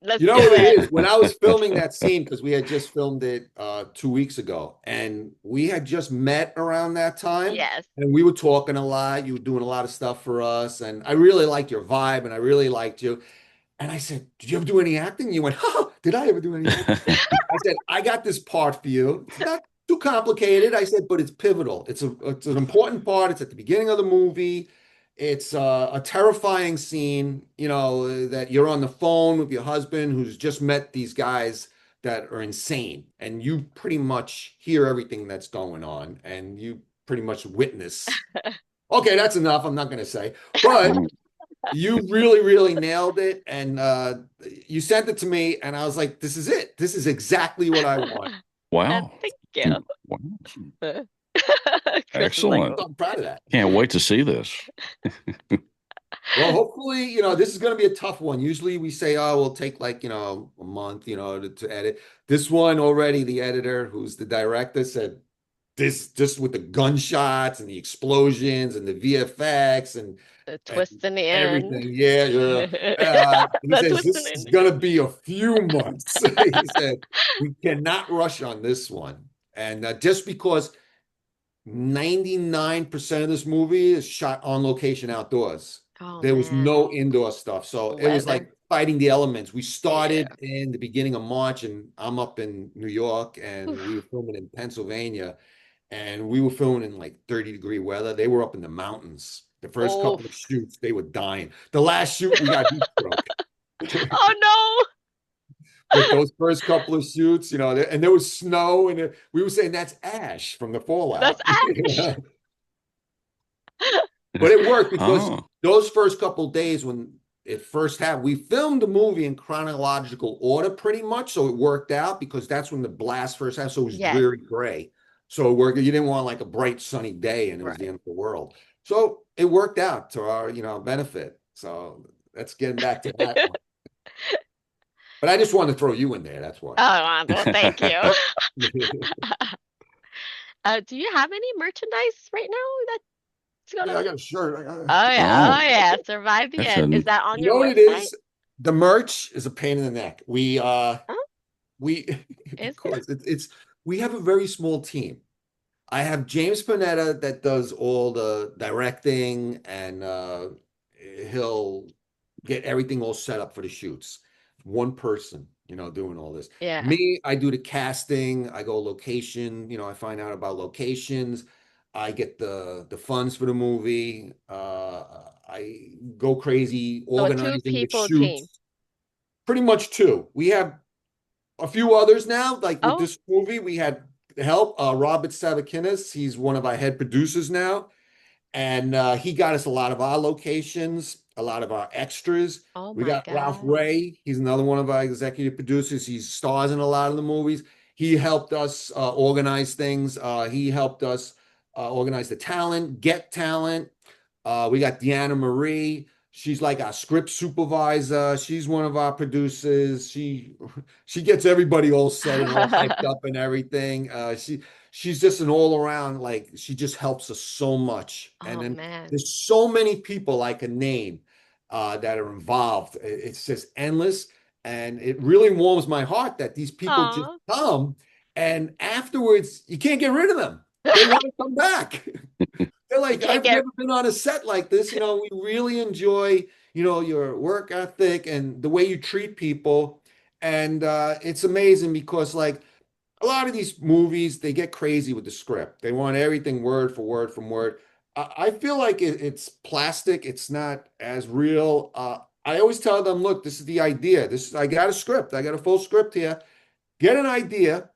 let's You know do what it it. is? When I was filming that scene, because we had just filmed it 2 weeks ago, and we had just met around that time, Yes. and we were talking a lot. You were doing a lot of stuff for us, and I really liked your vibe, and I really liked you. And I said, "Did you ever do any acting?" You went, "Huh, did I ever do any acting?" I said, "I got this part for you. It's not too complicated." I said, "But it's pivotal. It's an important part. It's at the beginning of the movie. It's a terrifying scene, that you're on the phone with your husband who's just met these guys that are insane, and you pretty much hear everything that's going on, and you pretty much witness." Okay, that's enough. I'm not going to say, but you really, really nailed it. And you sent it to me, and I was like, this is it. This is exactly what I want. Wow. Thank you. Wow. Chris is like, Excellent. So I'm proud of that. Can't wait to see this. Well, hopefully, this is going to be a tough one. Usually we say, oh, we'll take like, a month, to edit. This one already, the editor, who's the director, said this just with the gunshots and the explosions and the VFX the and twist in the end. everything. Yeah, yeah. He The says twist in this the is end. going to be a few months. He said we cannot rush on this one, and just because 99% of this movie is shot on location outdoors. Oh There was man, no indoor stuff, so it was weather. like fighting the elements. We Yeah. started in the beginning of March, and I'm up in New York, and we were Oof. filming in Pennsylvania, and we were filming in like 30-degree weather. They were up in the mountains. The first couple of Oof. shoots, they were dying. The last shoot, we got heat stroke. Oh But those first couple of shoots, and there was snow, and we were saying that's ash from the no. That's fallout. Ash. But it worked because Oh, those first couple of days when it first happened. We filmed the movie in chronological order pretty much, so it worked out because that's when the blast first happened. So it was Yes. dreary gray. So it worked. You didn't want like a bright sunny day and it was the Right. end of the world. So it worked out to our, benefit. So let's get back to that one. But I just wanted to throw you in there. That's why. Oh, well, thank you. Do you have any merchandise right now that's going Yeah, I on? got a shirt. Oh yeah, oh Oh, yeah. Survive the that's end. a Is that on You your know what it website? is? The merch is a pain in the neck. Oh, We is it? because it's we have a very small team. I have James Panetta that does all the directing and he'll get everything all set up for the shoots. One person, doing all this. Yeah. Me, I do the casting, I go location, I find out about locations, I get the funds for the movie, I go crazy So a two organizing the people team. shoots. Pretty much two. We have a few others now, like with Oh, this movie, we had help. Robert Sabakinis, he's one of our head producers now, and he got us a lot of our locations, a lot of our extras. oh We my got Ralph God. Ray, he's another one of our executive producers. He stars in a lot of the movies. He helped us organize things. He helped us organize the talent, get talent. We got Deanna Marie. She's like our script supervisor. She's one of our producers. She gets everybody all set and all hyped up and everything. She's just an all around, like she just helps us so much. And Oh then man. there's so many people I can name that are involved. It's just endless, and it really warms my heart that these people just Aw. come, and afterwards you can't get rid of them. They want to come back. They're You like, can't I've get never been on a set like this. We really enjoy, your work ethic and the way you treat people. And it's amazing because, like, a lot of these movies, they get crazy with the script. They want everything word for word from word. I feel like it's plastic. It's not as real. I always tell them, look, this is the idea. I got a script. I got a full script here. Get an idea.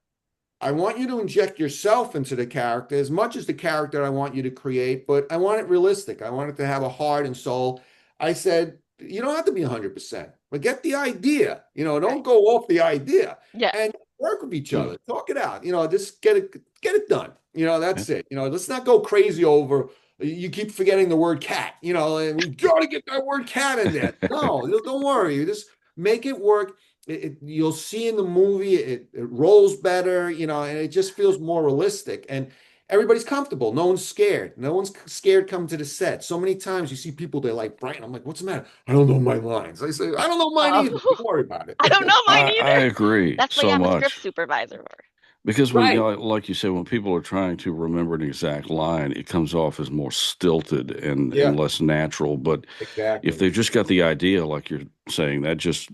I want you to inject yourself into the character as much as the character I want you to create, but I want it realistic. I want it to have a heart and soul. I said, you don't have to be 100%, but get the idea. right. Don't go off the idea Yeah. and work with each Hmm. other. Talk it out. Just get it done. That's it. Let's not go crazy over. You keep forgetting the word cat. And we got to get that word cat in there. No, don't worry. You just make it work. You'll see in the movie it rolls better, and it just feels more realistic, and everybody's comfortable. No one's scared. No one's scared coming to the set. So many times you see people, they're like, Brian, I'm like, what's the matter? I don't know my lines. I say, I don't know mine Oh, either. Don't worry about I don't it. know mine I either. agree That's what you so have a script much. supervisor for. Because when, Right. like you said, when people are trying to remember an exact line, it comes off as more stilted and Yeah, less natural. But if exactly. they've just got the idea, like you're saying, it just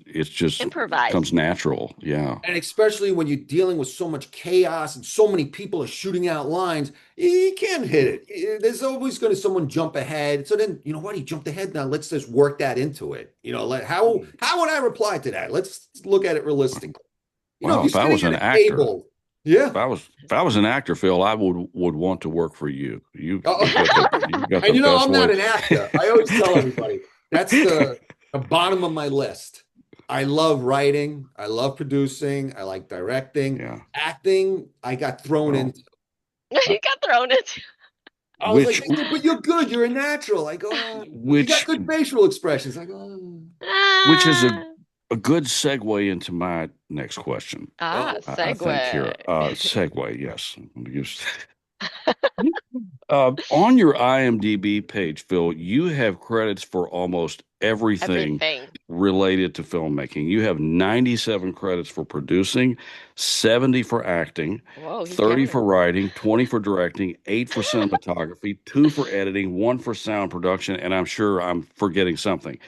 Improvise. comes natural. Yeah. And especially when you're dealing with so much chaos and so many people are shooting out lines, you can't hit it. There's always going to someone jump ahead. So then, you know what? He jumped ahead. Now let's just work that into it. Like how would I reply to that? Let's look at it realistically. If Wow. you're If I was sitting an at a actor, table, yeah. if I was an actor, Phil, I would want to work for you. Oh, You've got the and best I'm way. not an actor. I always tell everybody that's the bottom of my list. I love writing. I love producing. I like directing. Yeah. Acting, I got thrown Well, into. You got thrown into. I was like, which they said, but you're good. You're a natural. I go, you got which good facial expressions. I go, oh. which is Ah, a good segue into my next question. I think here, segue. segue, yes. I'm gonna use- on your IMDb page, Phil, you have credits for almost everything Everything. related to filmmaking. You have 97 credits for producing, 70 for acting, Whoa, he 30 counted. for writing, 20 for directing, 8 for cinematography, 2 for editing, 1 for sound production, and I'm sure I'm forgetting something.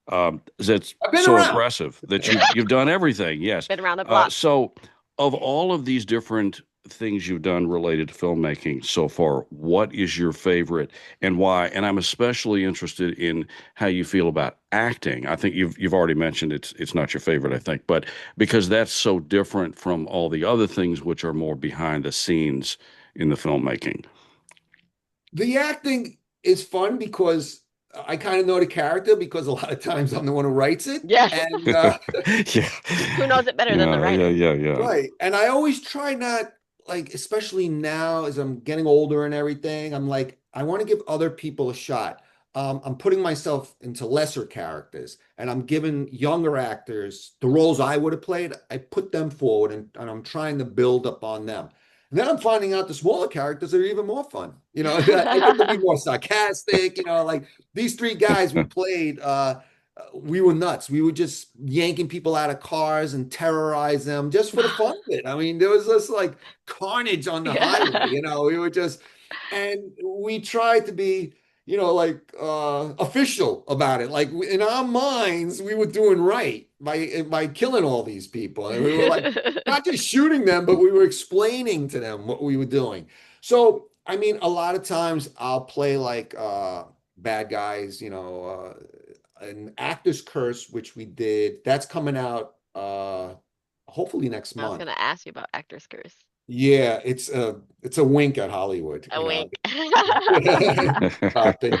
That's I've been so around. impressive that you've done everything. Yes. Been around the block. So, of all of these different things you've done related to filmmaking so far, what is your favorite and why? And I'm especially interested in how you feel about acting. I think you've already mentioned it's not your favorite, I think, but because that's so different from all the other things which are more behind the scenes in the filmmaking. The acting is fun because I kind of know the character because a lot of times I'm the one who writes it. Yes. And Yeah. Who knows it better than the Yeah, writer? yeah. right. And I always try not like, especially now as I'm getting older and everything, I'm like, I want to give other people a shot. I'm putting myself into lesser characters and I'm giving younger actors the roles I would have played. I put them forward and I'm trying to build up on them. And then I'm finding out the smaller characters are even more fun. I get to be more sarcastic, like these three guys we played, we were nuts. We were just yanking people out of cars and terrorize them just for the fun of it. I mean, there was this like carnage on the highway, we were just, and we tried to be, like official about it. Like in our minds, we were doing right by killing all these people. And we were like, not just shooting them, but we were explaining to them what we were doing. So, I mean, a lot of times I'll play like bad guys, an actor's curse, which we did. That's coming out hopefully next I was month. gonna ask you about Actor's Curse. Yeah, it's a wink at Hollywood, A wink. things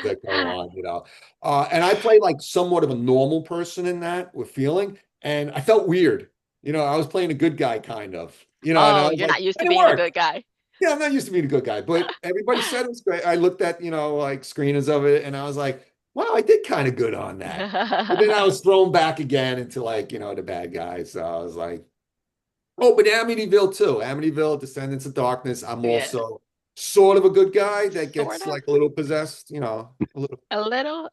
that go on, and I play like somewhat of a normal person in that with feeling, and I felt weird. I was playing a good guy kind of, and I Oh, was you're like, not used to and it being a worked. good guy. Yeah, I'm not used to being a good guy, but everybody said it was great. I looked at, like screeners of it and I was like, wow, I did kind of good on that. But then I was thrown back again into like, the bad guys. So I was like, oh, but Amityville too. Amityville, Descendants of Darkness. I'm Yeah. also sort of a good guy that Sort gets of. like a little possessed, a little. A little.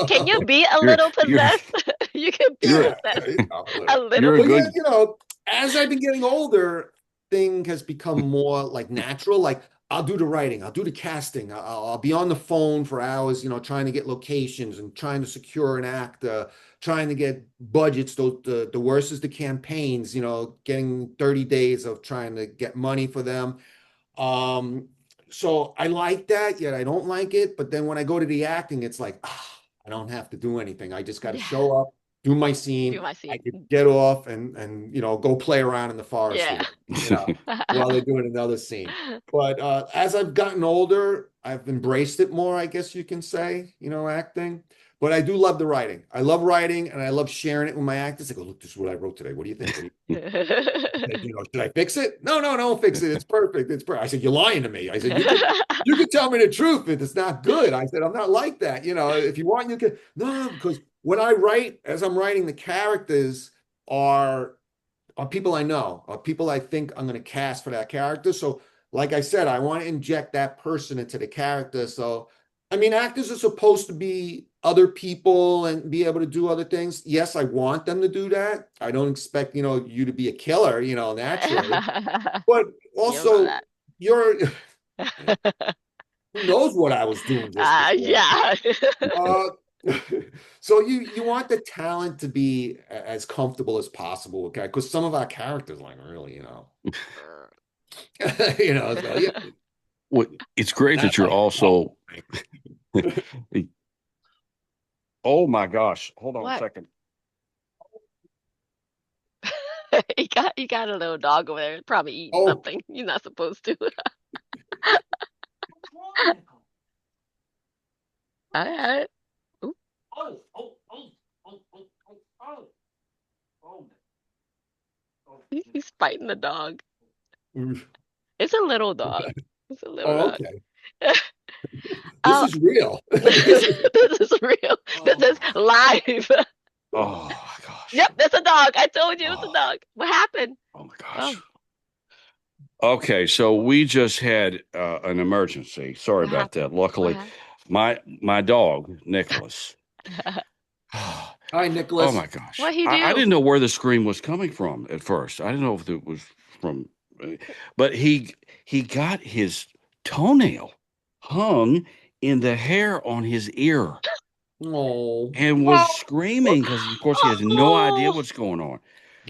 Can you be a You're little you're possessed? You can be you're Yeah, possessed. a A little. little. you're a But yeah, good as I've been getting older, thing has become more like natural. Like I'll do the writing, I'll do the casting, I'll be on the phone for hours, trying to get locations and trying to secure an actor, trying to get budgets. The worst is the campaigns, getting 30 days of trying to get money for them. Um, so I like that, yet I don't like it. But then when I go to the acting, it's like, I don't have to do anything. I just got to Yeah. show up, do my Do scene. my I scene. could get off and go play around in the forest with Yeah. them, while they're doing another scene. But as I've gotten older, I've embraced it more, I guess you can say, acting. But I do love the writing. I love writing and I love sharing it with my actors. I go, look, this is what I wrote today. What do you think? Said, should I fix it? No, don't fix it. It's perfect. It's perfect. I said, you're lying to me. I said, you could tell me the truth if it's not good. I said, I'm not like that. If you want, you can. No, because when I write, as I'm writing, the characters are people I know, are people I think I'm going to cast for that character. So, like I said, I want to inject that person into the character. So, I mean, actors are supposed to be other people and be able to do other things. Yes, I want them to do that. I don't expect, you to be a killer, naturally. But You don't know also, you're who knows what I was doing just that. before. Yeah. Uh, so you want the talent to be as comfortable as possible, okay? Because some of our characters, like really, so yeah, well, it's great not that you're like also oh my gosh. Hold on a What? second. You got a little dog over there, probably eating oh something you're not supposed to. All right. Ooh, he's fighting the dog. It's a little dog. It's a little dog. okay. This Oh, is real. this is real. This is live. Oh my gosh. Yep, that's a dog. I told you it's a Oh, dog. What happened? oh my gosh. Oh, Okay, so we just had an emergency. Sorry what about that. happened? What Luckily, happened? my dog, Nicholas. Hi, Oh Nicholas. my gosh. What he I do? didn't know where the scream was coming from at first. I didn't know if it was from, but he got his toenail hung in the hair on his ear Oh, and was screaming because, of course, he has no idea Oh, what's going on.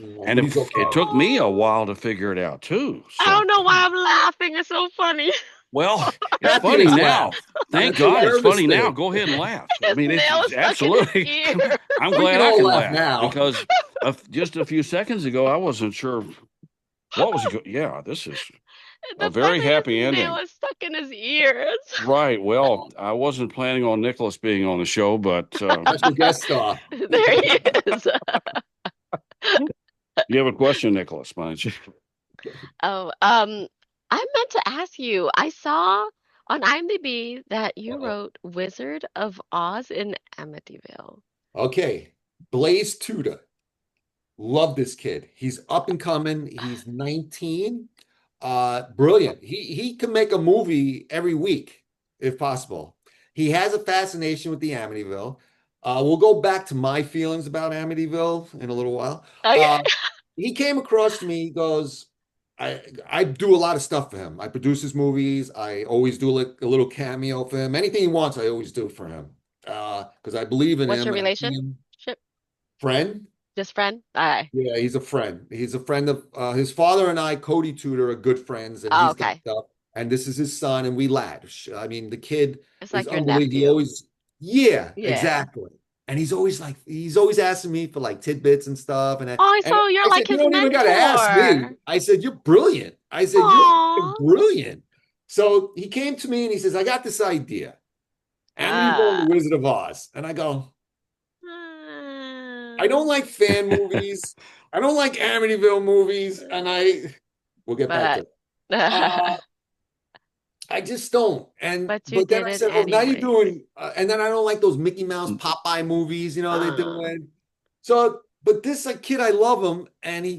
oh, And but he's it okay. took me a oh. while to figure it out too. I So, don't know why I'm laughing. It's so funny. well, it's funny Happiness now. laugh. Thank That's a God it's nervous funny now. thing. Go ahead and laugh. I His mean, nail it's is stuck in his absolutely. ear. I'm We glad can I all can laugh laugh now. because just a few seconds ago, I wasn't sure what was. Yeah, this is The a fact very that happy his nail ending. is stuck in his ears. Right. Well, I wasn't planning on Nicholas being on the show, but Special guest star. There he is. you have a question, Nicholas? Why don't you? Oh, I meant to ask you. I saw on IMDb that you Uh-oh. wrote Wizard of Oz in Amityville. Okay. Blaze Tudor. Love this kid. He's up and coming. He's 19. Brilliant. He can make a movie every week if possible. He has a fascination with the Amityville. We'll go back to my feelings about Amityville in a little while. Okay. He came across to me, he goes, I do a lot of stuff for him. I produce his movies. I always do like a little cameo for him. Anything he wants, I always do for him. Because I believe in What's him your and I see him. relationship? Friend. Just friend? All right. Yeah, he's a friend. He's a friend of his father and I, Cody Tudor, are good friends, and Oh, he's got okay. stuff. And this is his son, and we laugh. I mean, the kid It's is like your unbelievable. He nephew. always, yeah, Yeah. exactly. And he's always asking me for like tidbits and stuff. And Oh, and so you're I like said, you his don't even got to ask me. mentor. I said, you're brilliant. I said, you're Aw. brilliant. So he came to me and he says, I got this idea. Amityville and the Wizard of Oz. And I go, I don't like fan movies. I don't like Amityville movies, and we'll get back to it. But I just don't. but you But then did I it said, oh, now you're anyway. doing, and then I don't like those Mickey Mouse Popeye movies, they're Oh. doing. So, but this like kid, I love him, and he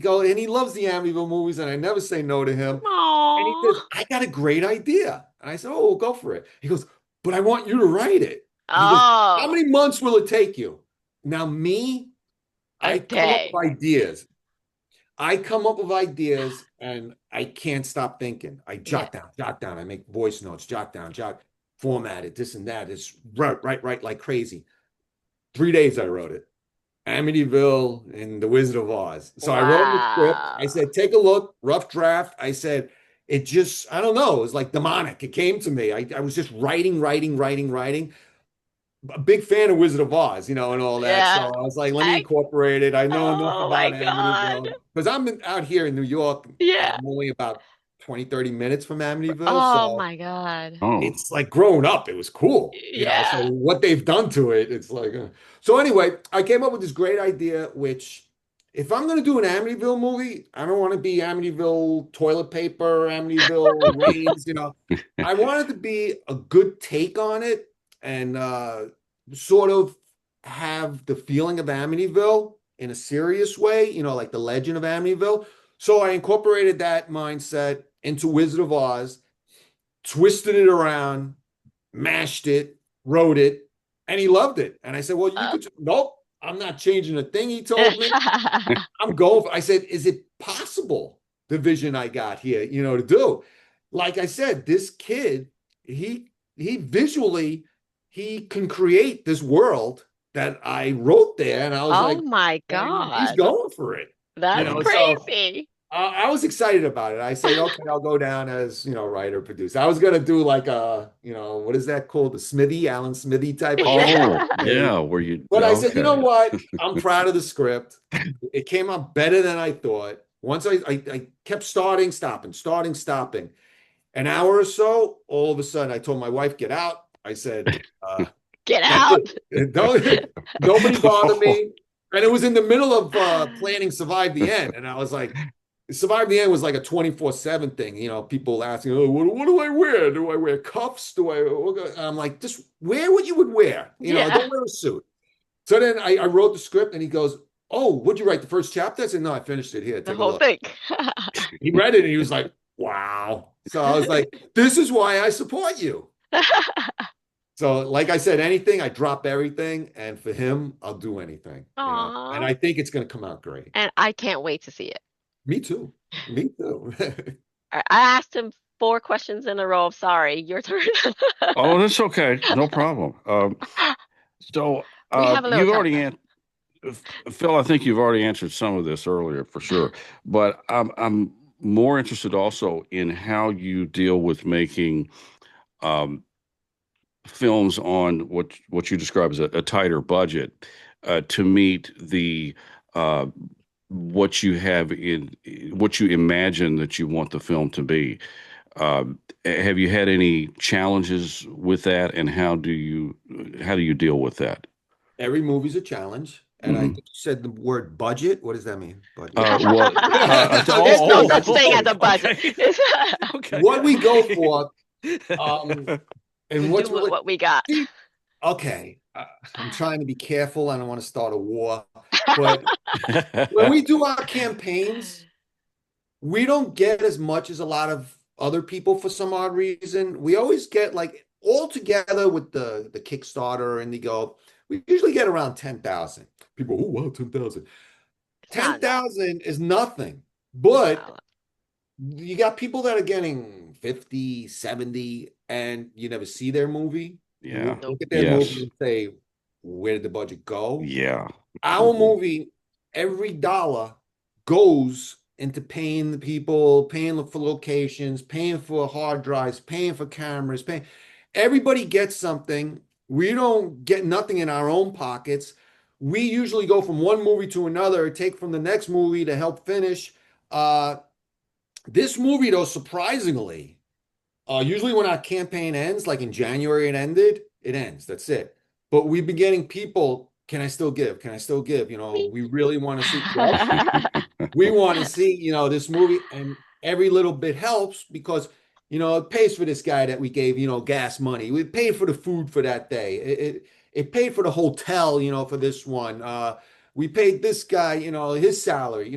loves the Amityville movies, and I never say no to him. And he says, Aw. I got a great idea. And I said, oh, well, go for it. He goes, but I want you to write it. And he goes, how Oh, many months will it take you? Now, a I come up day. with ideas. I come up with ideas and I can't stop thinking. I Yeah. jot down. I make voice notes, jot down, format it, this and that. It's right, like crazy. 3 days I wrote it. Amityville and the Wizard of Oz. So I wrote the script. I Wow. said, take a look, rough draft. I said, I don't know, it was like demonic. It came to me. I was just writing. A big fan of Wizard of Oz, and all that. So Yeah. I was like, let me I, incorporate it. I know enough oh my about God. Amityville because I'm out here in New York and Yeah. I'm only about 20, 30 minutes from Amityville. Oh So my God. Oh, it's like growing up, it was cool, So Yeah. what they've done to it, it's like, so anyway, I came up with this great idea, which if I'm going to do an Amityville movie, I don't want to be Amityville toilet paper, Amityville rains, I want it to be a good take on it and sort of have the feeling of Amityville in a serious way, like the legend of Amityville. So I incorporated that mindset into Wizard of Oz, twisted it around, mashed it, wrote it, and he loved it. And I said, well, you could, nope, I'm not changing a thing he told me. I'm going I said, is it possible, the vision I got here, to do? Like I said, this kid, he visually, he can create this world that I wrote there. And I was Oh like, my and he's God. going for it. That's So crazy. I was excited about it. I said, okay, I'll go down as, writer, producer. I was going to do like what is that called? The Alan Smithy type of thing. yeah. Were you But I said, you know okay? what? I'm proud of the script. It came out better than I thought. Once I kept starting, stopping. An hour or so, all of a sudden, I told my wife, get out. I said, Get that's out. it. Nobody bother me. And it was in the middle of planning Survive the End. And I was like, Survive the End was like a 24/7 thing. People asking, oh, what do I wear? Do I wear cuffs? I'm like, just wear what you would wear. Yeah. Don't wear a suit. So then I wrote the script and he goes, oh, what'd you write? The first chapter? I said, no, I finished it. Here, The take a whole look. thing. He read it and he was like, wow. So I was like, this is why I support you. So like I said, anything, I drop everything. And for him, I'll do anything. And Aw. I think it's going to come out great. And I can't wait to see it. Me too. Me too. I asked him 4 questions in a row. Sorry, your turn. Oh, that's okay. No problem. So We have a little you've time. already Phil, I think you've already answered some of this earlier for sure, but I'm more interested also in how you deal with making um, films on what you describe as a tighter budget to meet the uh, what you have in what you imagine that you want the film to be. Have you had any challenges with that, and how do you deal with that? Every movie's a challenge. And I Hmm think you said the word budget. What does that mean? Budget. Well, I'm just There's no kidding. I'm such just thing as kidding. a budget. okay, okay, What we go for, um, We and do what's with really, what we got. see, okay, I'm trying to be careful. I don't want to start a war. But when we do our campaigns, we don't get as much as a lot of other people for some odd reason. We always get like all together with the Kickstarter and Indiegogo, we usually get around 10,000. People, oh wow, 10,000. It's not enough. 10,000 is nothing. It's But not. you got people that are getting 50, 70, and you never see their movie. You Yeah. Nope. look at their movie Yes. and say, where did the budget go? Yeah. Our Mhm. movie, every dollar goes into paying the people, paying for locations, paying for hard drives, paying for cameras, paying. Everybody gets something. We don't get nothing in our own pockets. We usually go from one movie to another, take from the next movie to help finish. Uh, this movie, though, surprisingly, usually when our campaign ends, like in January it ended, it ends. That's it. But we've been getting people, can I still give? Can I still give? Me. We really want to see. Yep. We want to see, this movie, and every little bit helps because, it pays for this guy that we gave, gas money. We paid for the food for that day. It paid for the hotel, for this one. We paid this guy, his salary,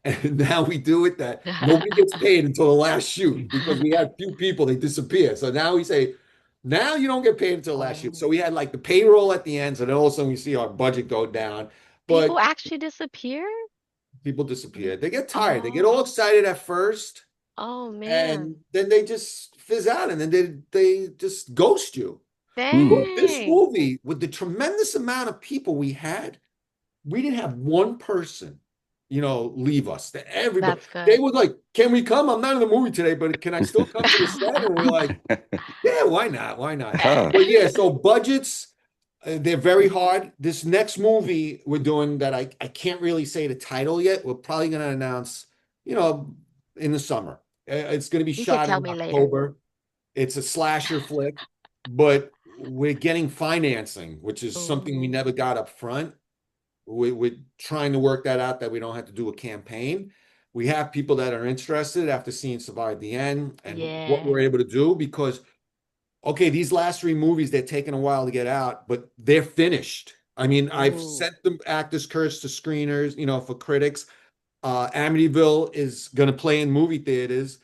and now we do it that nobody gets paid until the last shoot because we had few people, they disappear. So now we say, now you don't get paid until the last shoot. So Oh. we had like the payroll at the end. So then all of a sudden we see our budget go down. People But actually disappear? people disappear. They get tired. They get all Oh, excited at first, oh and man. then they just fizz out, and then they just ghost you. Hmm. But this Dang. movie, with the tremendous amount of people we had, we didn't have one person, leave us. Everybody, That's they good. was like, "Can we come? I'm not in the movie today, but can I still come to the set?" And we're like, "Yeah, why not? Why not?" Huh. But yeah, so budgets. They're very hard. This next movie we're doing that I can't really say the title yet. We're probably going to announce, you know, in the summer. It's going to be You could shot tell in me later. October. It's a slasher flick, but we're getting financing, which is something we Oh, never got up front. We're trying to work that out that we don't have to do a campaign. We have people that are interested after seeing Survive the End and what yeah. we're able to do because okay, these last three movies, they're taking a while to get out, but they're finished. I mean, I've Ooh. sent the Actors Curse to screeners, for critics. Amityville is going to play in movie theaters.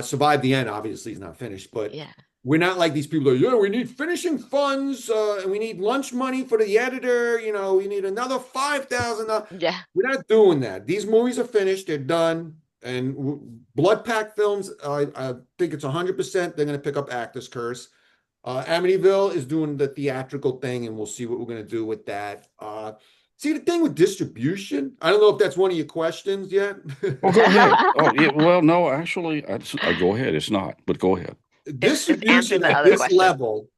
Survive the End, obviously, is not finished, but Yeah. we're not like these people that, yeah, we need finishing funds, and we need lunch money for the editor. We need another 5,000. Yeah. We're not doing that. These movies are finished, they're done. And Blood Pack Films, I think it's 100% they're going to pick up Actors Curse. Amityville is doing the theatrical thing, and we'll see what we're going to do with that. See, the thing with distribution, I don't know if that's one of your questions yet. Well, go ahead. Oh, yeah. Well, no, actually, go ahead. It's not, but go ahead. It's answered Distribution the at other this question. level,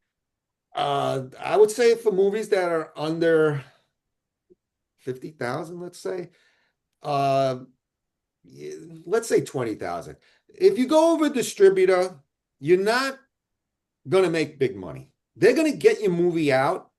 I would say for movies that are under 50,000, let's say, uh, let's say 20,000. If you go over a distributor, you're not going to make big money. They're going to get your movie out.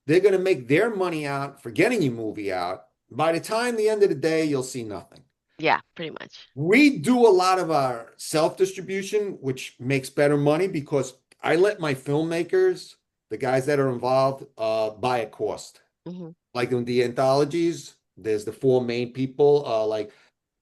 They're going to make their money out for getting your movie out. By the time the end of the day, you'll see nothing. Yeah, pretty much. We do a lot of our self-distribution, which makes better money because I let my filmmakers, the guys that are involved, buy at cost. Hmm. Like in the anthologies, there's the four main people. Like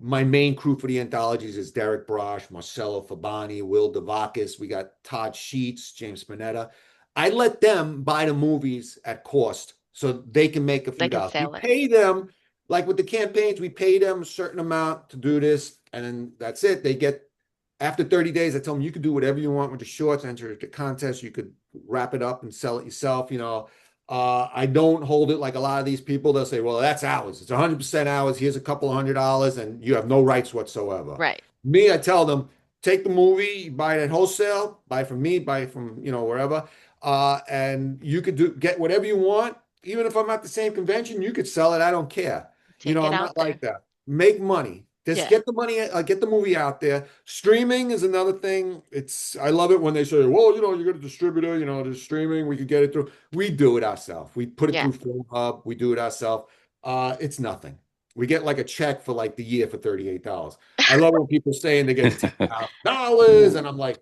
my main crew for the anthologies is Derek Brosh, Marcelo Fabani, Will Devakis. We got Todd Sheets, James Panetta. I let them buy the movies at cost so they can make a They few can dollars. We sell it. pay them, like with the campaigns, we pay them a certain amount to do this, and then that's it. They get after 30 days, I tell them you could do whatever you want with the shorts, enter the contest, you could wrap it up and sell it yourself. I don't hold it like a lot of these people. They'll say, well, that's ours. It's 100% ours. Here's a couple $100 and you have no rights whatsoever. Right. Me, I tell them, take the movie, buy it at wholesale, buy it from me, buy it from, wherever. And you could get whatever you want. Even if I'm at the same convention, you could sell it. I don't care. Take it I'm out not there. like that. Make money. Just Yeah. get the money, get the movie out there. Streaming is another thing. I love it when they say, well, you get a distributor, there's streaming, we could get it through. We do it ourselves. We put it Yeah. through Film Hub. We do it ourselves. It's nothing. We get like a check for like the year for $38. I love when people saying they're getting $10,000, and I'm like,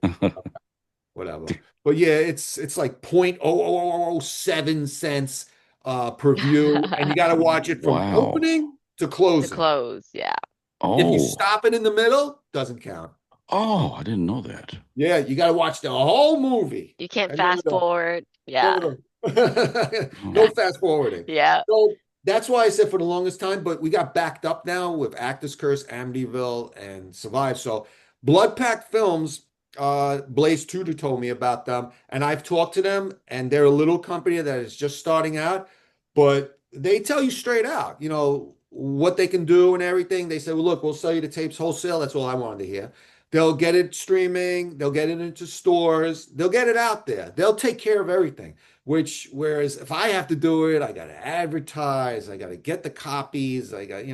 whatever. But yeah, it's like 0.00007 cents per view, and you got to watch it from Wow. opening to To closing. close. Yeah. If you Oh, stop it in the middle, doesn't count. oh, I didn't know that. Yeah, you got to watch the whole movie. You can't And fast forward. Yeah. no, no. No fast forwarding. Yeah. So that's why I said for the longest time, but we got backed up now with Actors Curse, Amityville, and Survive. So Blood Pack Films, Blaze Tudor told me about them, and I've talked to them, and they're a little company that is just starting out, but they tell you straight out, what they can do and everything. They say, well, look, we'll sell you the tapes wholesale. That's all I wanted to hear. They'll get it streaming, they'll get it into stores, they'll get it out there. They'll take care of everything. Whereas if I have to do it, I got to advertise, I got to get the copies, I got,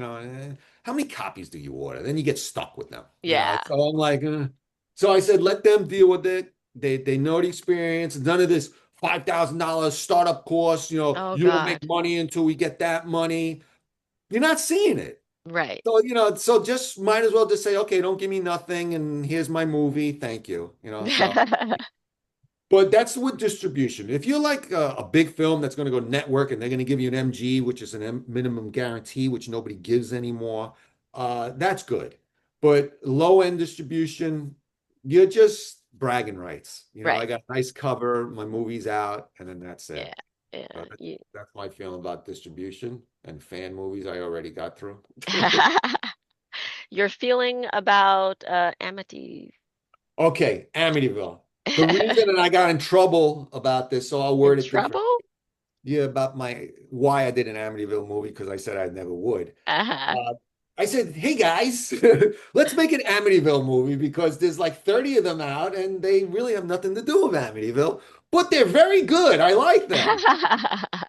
how many copies do you order? Then you get stuck with them, Yeah. So I'm like, So I said, let them deal with it. They know the experience. None of this $5,000 startup cost. Oh You don't make God. money until we get that money. You're not seeing it. Right. So, so just might as well just say, okay, don't give me nothing, and here's my movie. Thank you. So. But that's with distribution. If you're like a big film that's going to go network and they're going to give you an MG, which is minimum guarantee, which nobody gives anymore, that's good. But low end distribution, you're just bragging rights. I Right. got a nice cover, my movie's out, and then that's Yeah. it. Yeah. That's my feeling about distribution and fan movies I already got through. Your feeling about Amity. Okay, Amityville. The reason that I got in trouble about this, so I'll word In it different. trouble? Yeah, about why I did an Amityville movie, because I said I never would. Uh-huh. I said, hey guys, let's make an Amityville movie because there's like 30 of them out and they really have nothing to do with Amityville, but they're very good. I like them.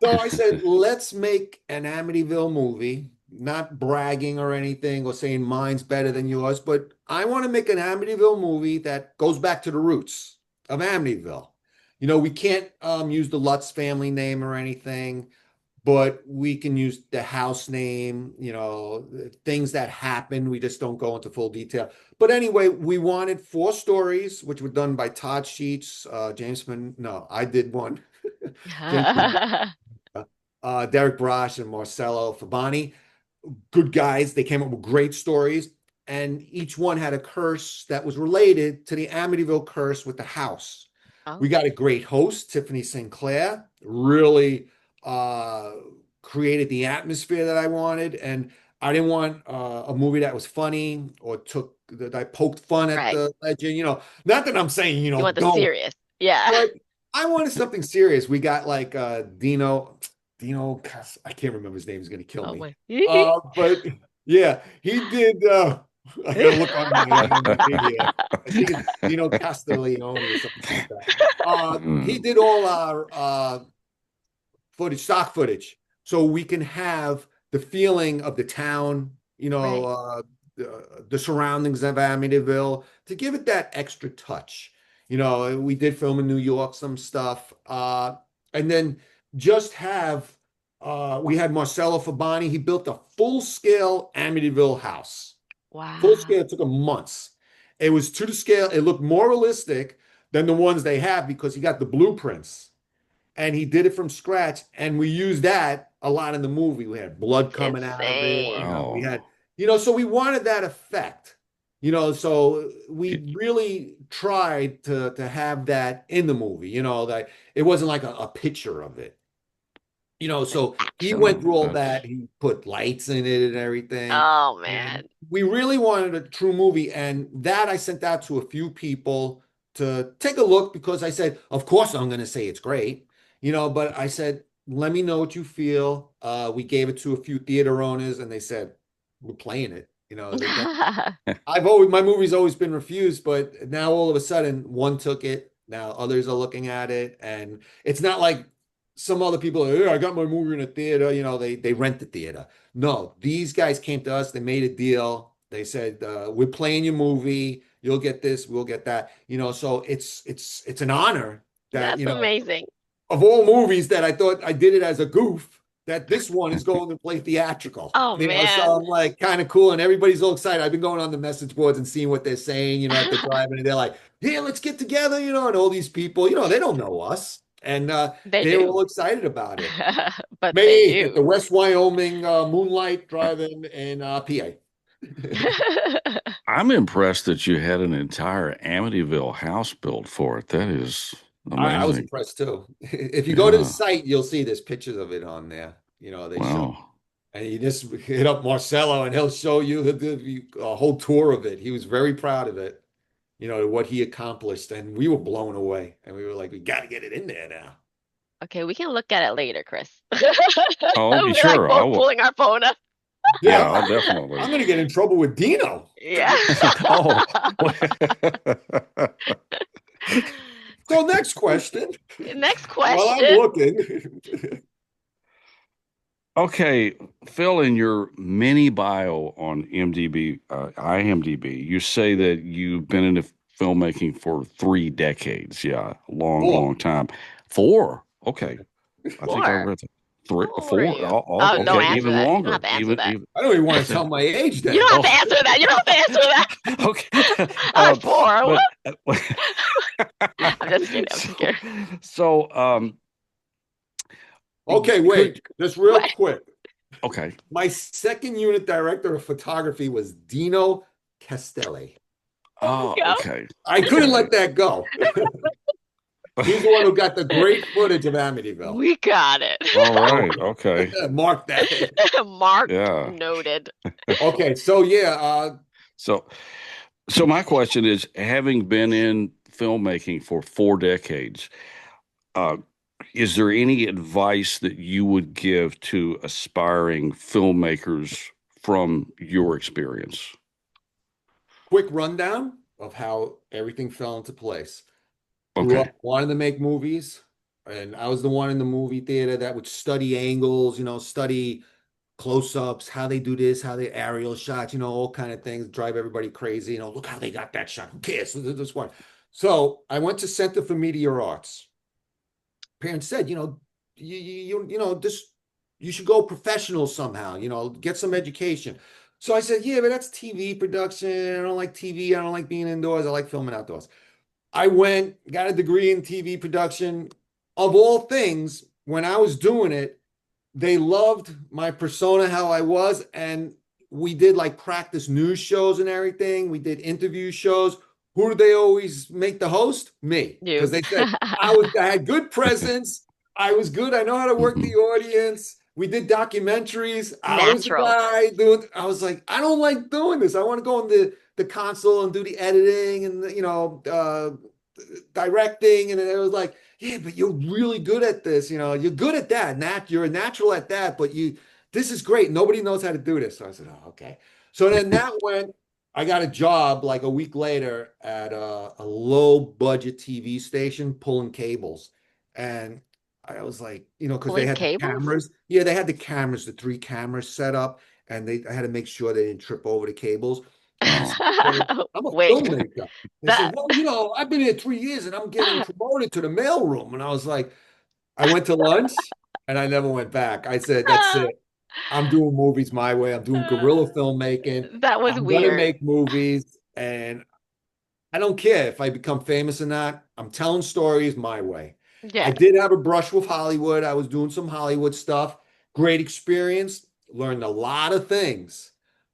So I said, let's make an Amityville movie, not bragging or anything or saying mine's better than yours, but I want to make an Amityville movie that goes back to the roots of Amityville. We can't use the Lutz family name or anything, but we can use the house name, things that happen. We just don't go into full detail. But anyway, we wanted 4 stories, which were done by Todd Sheets, no, I did one. James Derek Brosh and Marcello Fabani, good guys. They came up with great stories, and each one had a curse that was related to the Amityville curse with the house. We Oh, got a great host, Tiffany Sinclair, really created the atmosphere that I wanted. And I didn't want a movie that was funny or that I poked fun at right. the legend. Not that I'm saying, You want the don't, serious. Yeah. but I wanted something serious. We got like I can't remember his name. He's going to kill Oh me. my. But yeah, he did. I gotta look on my media. I think it's Dino Castiglione or something like that. He did all our stock footage, so we can have the feeling of the town, Right. the surroundings of Amityville, to give it that extra touch. We did film in New York, some stuff, and then just we had Marcello Fabani. He built a full-scale Amityville house. Full Wow. scale, it took them months. It was to the scale. It looked more realistic than the ones they have because he got the blueprints and he did it from scratch. And we used that a lot in the movie. We had blood coming out of it. Insane. We Wow. had, so we wanted that effect. So we really tried to have that in the movie. That it wasn't like a picture of it. So he went Actual. through all That's that. He put lights in it and everything. Oh And man. we really wanted a true movie. And that I sent out to a few people to take a look because I said, of course, I'm going to say it's great, but I said, let me know what you feel. We gave it to a few theater owners and they said, we're playing it. My movie's always been refused, but now all of a sudden one took it. Now others are looking at it. And it's not like some other people, "Hey, I got my movie in a theater," they rent the theater. No, these guys came to us, they made a deal They said, we're playing your movie. You'll get this, we'll get that. So it's an honor that, That's amazing. of all movies that I thought I did it as a goof, that this one is going to play theatrical. Oh So man. I'm like kind of cool, and everybody's all excited. I've been going on the message boards and seeing what they're saying, at the drive-in, and they're like, "Yeah, let's get together," and all these people, they don't know us, and They they're do. all excited about it. But May they 8th at the do. West Wyoming Moonlight Drive-in in PA. I'm impressed that you had an entire Amityville house built for it. That is I was amazing. impressed too. If you go to the Yeah. site, you'll see there's pictures of it on there. They show. Wow. And you just hit up Marcelo and he'll show you a whole tour of it. He was very proud of it, what he accomplished. And we were blown away. And we were like, we got to get it in there now. Okay, we can look at it later, Chris. Oh, We're like sure. both pulling our phone up. Yeah, I'll definitely. I'm going to get in trouble with Dino. Yeah. Oh. So next question. Next While I'm question. looking. Okay, Phil, in your mini bio on IMDb, you say that you've been into filmmaking for 3 decades. Yeah, long, Four. long time. 4. Okay. I think I 4. read that. 3, How old 4. are you? Oh, Oh, okay, don't answer even that. You don't longer. have to answer that. I don't even want to tell my age then. You don't have to answer that. You don't have to answer that. Okay. I'm 4. But- I'm just kidding. I'm just kidding. So, Okay, wait. Just real What? quick. okay. My second unit director of photography was Dino Castelli. Oh, go. okay. I couldn't let that go. He's the one who got the great footage of Amityville. We got it. All right. Okay. Mark that. Mark Yeah. noted. Okay, so yeah, So my question is, having been in filmmaking for 4 decades, is there any advice that you would give to aspiring filmmakers from your experience? quick rundown of how everything fell into place. Grew Okay. up wanting to make movies, and I was the one in the movie theater that would study angles, study close-ups, how they do this, how they aerial shots, all kind of things, drive everybody crazy. Look how they got that shot. Who cares? This one. So I went to Center for Media Arts. Parents said, this you should go professional somehow, get some education. So I said, yeah, but that's TV production. I don't like TV. I don't like being indoors. I like filming outdoors. I went, got a degree in TV production. Of all things, when I was doing it, they loved my persona, how I was, and we did like practice news shows and everything. We did interview shows. Who did they always make the host? Me, You. because they said I had good presence. I was good. I know how to work the audience. We did documentaries. I was the Natural. guy doing. I was like, I don't like doing this. I want to go in the console and do the editing and directing. And it was like, yeah, but you're really good at this. You're good at that. You're a natural at that. But this is great. Nobody knows how to do this. So I said, oh, okay. So then that went. I got a job like a week later at a low budget TV station pulling cables. And I was like, because they Pulling had the cables? cameras. Yeah, they had the cameras, the 3 cameras set up, and I had to make sure they didn't trip over the cables. And I said, I'm a Wait. filmmaker. They said, well, I've been here 3 years and I'm getting promoted to the mailroom. And I was like, I went to lunch and I never went back. I said, that's it. I'm doing movies my way. I'm doing guerrilla filmmaking. That was I'm weird. gonna make movies, and I don't care if I become famous or not. I'm telling stories my way. Yeah. I did have a brush with Hollywood. I was doing some Hollywood stuff. Great experience. Learned a lot of things.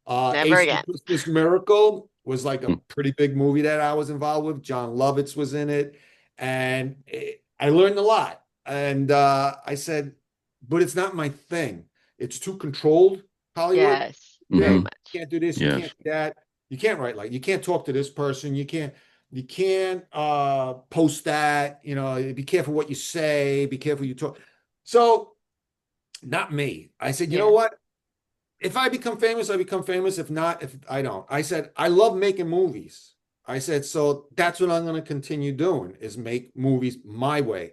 Never Ace again. the Christmas Miracle was like a pretty big movie that I was involved with. John Lovitz was in it, and I learned a lot. And I said, but it's not my thing. It's too controlled, Hollywood. Yes. Yeah, Very Mhm. you much. can't do this, you Yes. can't do that. You can't write you can't talk to this person. You can't post that. Be careful what you say, be careful you talk. So not me. I said, you know what? If I become famous, I become famous. If not, if I don't. I said, I love making movies. I said, so that's what I'm going to continue doing is make movies my way.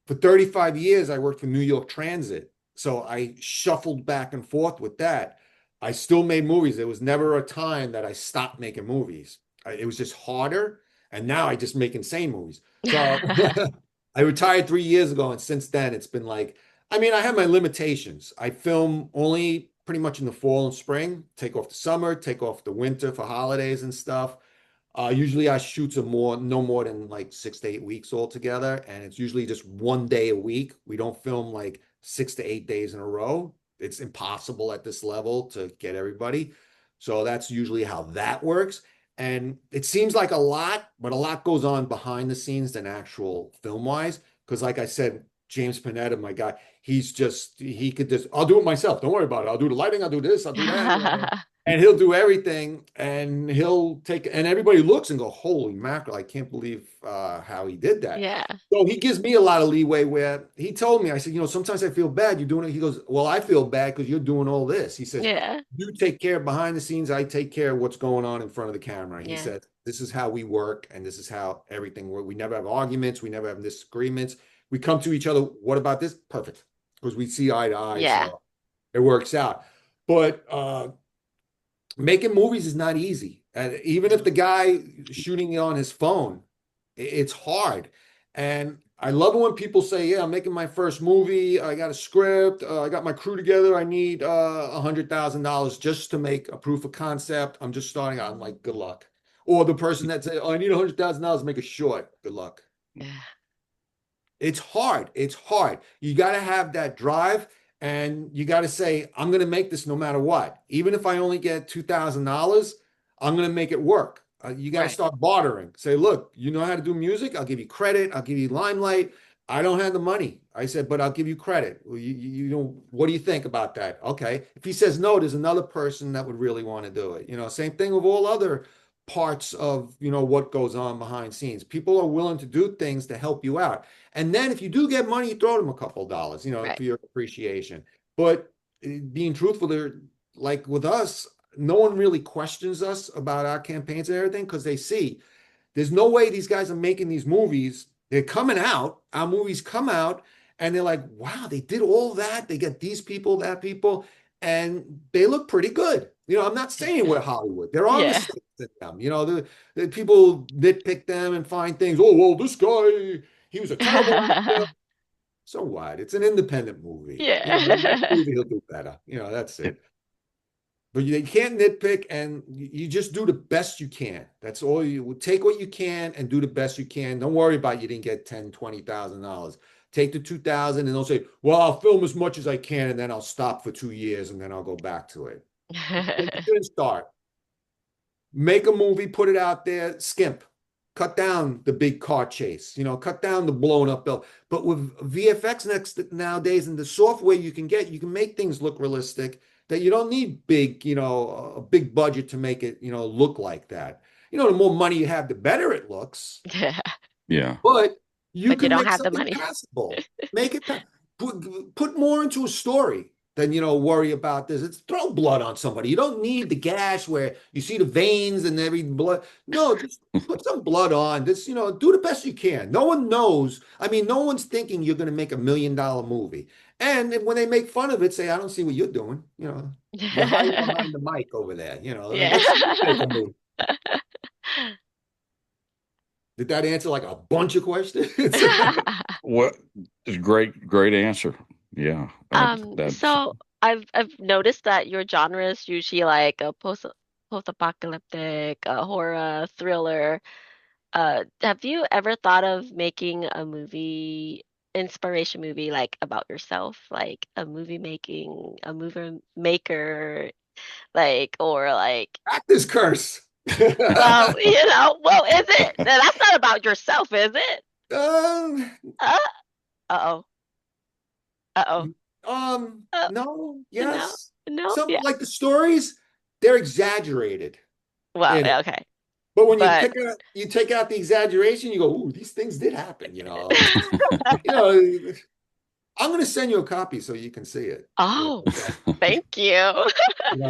For 35 years, I worked for New York Transit. So I shuffled back and forth with that. I still made movies. There was never a time that I stopped making movies. It was just harder. And now I just make insane movies. So I retired 3 years ago. And since then, it's been like, I mean, I have my limitations. I film only pretty much in the fall and spring, take off the summer, take off the winter for holidays and stuff. Usually I shoot no more than like 6 to 8 weeks altogether, and it's usually just one day a week. We don't film like 6 to 8 days in a row. It's impossible at this level to get everybody. So that's usually how that works. And it seems like a lot, but a lot goes on behind the scenes than actual film wise. Because like I said, James Panetta, my guy, he could just, I'll do it myself. Don't worry about it. I'll do the lighting, I'll do this, I'll do that. And he'll do everything, and he'll take, and everybody looks and go, holy mackerel, I can't believe how he did that. Yeah. So he gives me a lot of leeway where he told me, I said, sometimes I feel bad you're doing it. He goes, well, I feel bad because you're doing all this. He says, Yeah. you take care of behind the scenes, I take care of what's going on in front of the camera. He Yeah. said, this is how we work, and this is how everything works. We never have arguments, we never have disagreements. We come to each other, what about this? Perfect. Because we see eye to eye. Yeah. So it works out. But making movies is not easy. And even if the guy shooting it on his phone, it's hard. And I love it when people say, yeah, I'm making my first movie. I got a script. I got my crew together. I need $100,000 just to make a proof of concept. I'm just starting out. I'm like, good luck. Or the person that said, oh, I need $100,000 to make a short. Good luck. Yeah. It's hard. It's hard. You got to have that drive, and you got to say, I'm going to make this no matter what. Even if I only get $2,000, I'm going to make it work. You got to Right. start bartering. Say, look, you know how to do music? I'll give you credit. I'll give you limelight. I don't have the money. I said, but I'll give you credit. Well, you know, what do you think about that? Okay. If he says no, there's another person that would really want to do it. Same thing with all other parts of, what goes on behind scenes. People are willing to do things to help you out. And then if you do get money, you throw them a couple of dollars, Right. for your appreciation. But being truthful, there, like with us, no one really questions us about our campaigns and everything because they see there's no way these guys are making these movies. They're coming out, our movies come out, and they're like, wow, they did all that. They get these people, that people, and they look pretty good. I'm not saying we're Hollywood. There are Yeah. mistakes in them. The people nitpick them and find things. Oh, well, this guy, he was a terrible actor. So what? It's an independent movie. The next Yeah. movie he'll do better. That's it. But you can't nitpick, and you just do the best you can. That's all. You take what you can and do the best you can. Don't worry about you didn't get $10,000, $20,000. Take the 2,000 and they'll say, well, I'll film as much as I can and then I'll stop for 2 years and then I'll go back to it. Then you didn't start. Make a movie, put it out there, skimp. Cut down the big car chase, cut down the blown up bill. But with VFX nowadays and the software you can make things look realistic that you don't need big, a big budget to make it, look like that. The more money you have, the better it looks. Yeah. Yeah. But you But you can don't make have the something money. passable. Make it put more into a story than worry about this. It's throw blood on somebody. You don't need the gash where you see the veins and every blood. No, just put some blood on. Just do the best you can. No one knows. I mean, no one's thinking you're going to make $1 million movie. And when they make fun of it, say, I don't see what you're doing. You're hiding behind the mic over there. Let's make a movie. Did that answer like a bunch of questions? What is great answer. Yeah. That's So I've noticed that your genre is usually like a post-apocalyptic, horror, thriller. Have you ever thought of making a inspiration movie like about yourself, like a movie maker, or like, Actor's curse. well, is it? That's not about yourself, is it? Um, Uh, uh-oh. Uh-oh. no, No, yes. no, Some yeah. like the stories, they're exaggerated Well, in it. okay. But when But you take out the exaggeration, you go, ooh, these things did happen, You know, I'm going to send you a copy so you can see it. oh, thank you.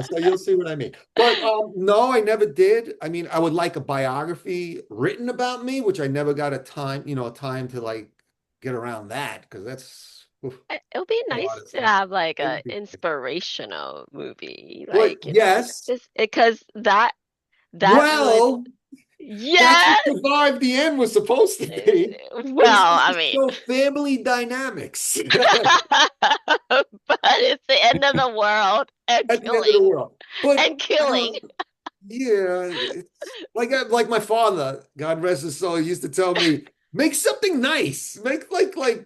So you'll see what I mean. But no, I never did. I mean, I would like a biography written about me, which I never got a time to like get around that because Oof, It would be a nice lot of to stuff. have like It a would be nice. inspirational movie, But like yes, just because that would, well, that's what yeah. Survive the End was supposed to be. It was Well, supposed I to mean, show family dynamics but it's the end of the world and at the end of the killing world. But and killing. yeah, it's like my father, God rest his soul, he used to tell me, make something nice, make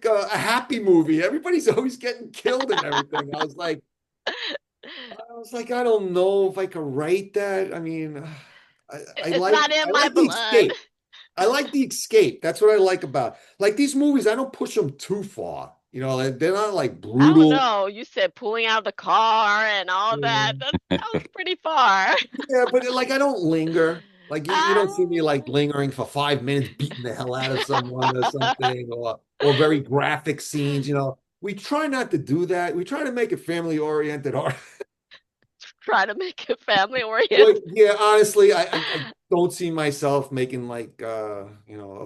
a happy movie. Everybody's always getting killed and everything. I was like, I don't know if I could write that. I mean, I, I It's like not in I my like the blood. escape. I like the escape. That's what I like about like these movies. I don't push them too far. They're not like I don't brutal. know. You said pulling out the car and all that. Yeah, That was pretty far. yeah, but like I don't linger. Like you don't see me like Ah, lingering for 5 minutes, beating the hell out of someone or something, or very graphic scenes. We try not to do that. We try to make it family oriented. try to make it family oriented. But yeah, honestly, I don't see myself making like a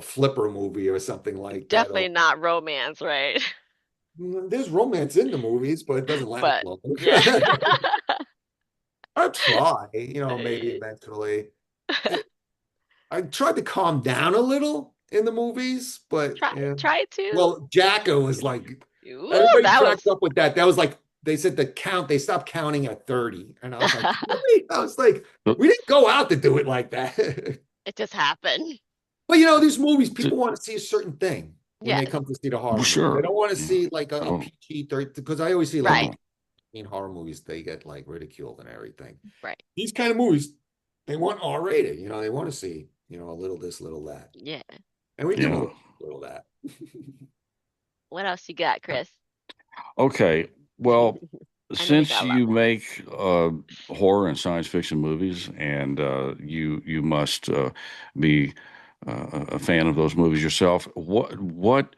flipper movie or something like that. Definitely not romance, right? There's romance in the movies, but it doesn't last But long. yeah. I'll try, maybe eventually. I, I tried to calm down a little in the movies, but Try yeah. try to. Well, Jacko was like Ooh, everybody that cracked was up with that. That was like they said they stopped counting at 30. And I was like, really? I was like, we didn't go out to do it like that. it just happened. But these movies, people want to see a certain thing when they Yes, come to see the Well, horror movie. They sure. don't want to Yeah. see like a Oh, PG-13 because I always see like right, oh, in horror movies they get like ridiculed and everything. right. These kind of movies, they want R-rated. They want to see a little this, little that, Yeah. and we do a yeah. little that. What else you got, Chris? Okay. Well, I know you since got a lot you more. make horror and science fiction movies, and you must be a fan of those movies yourself, what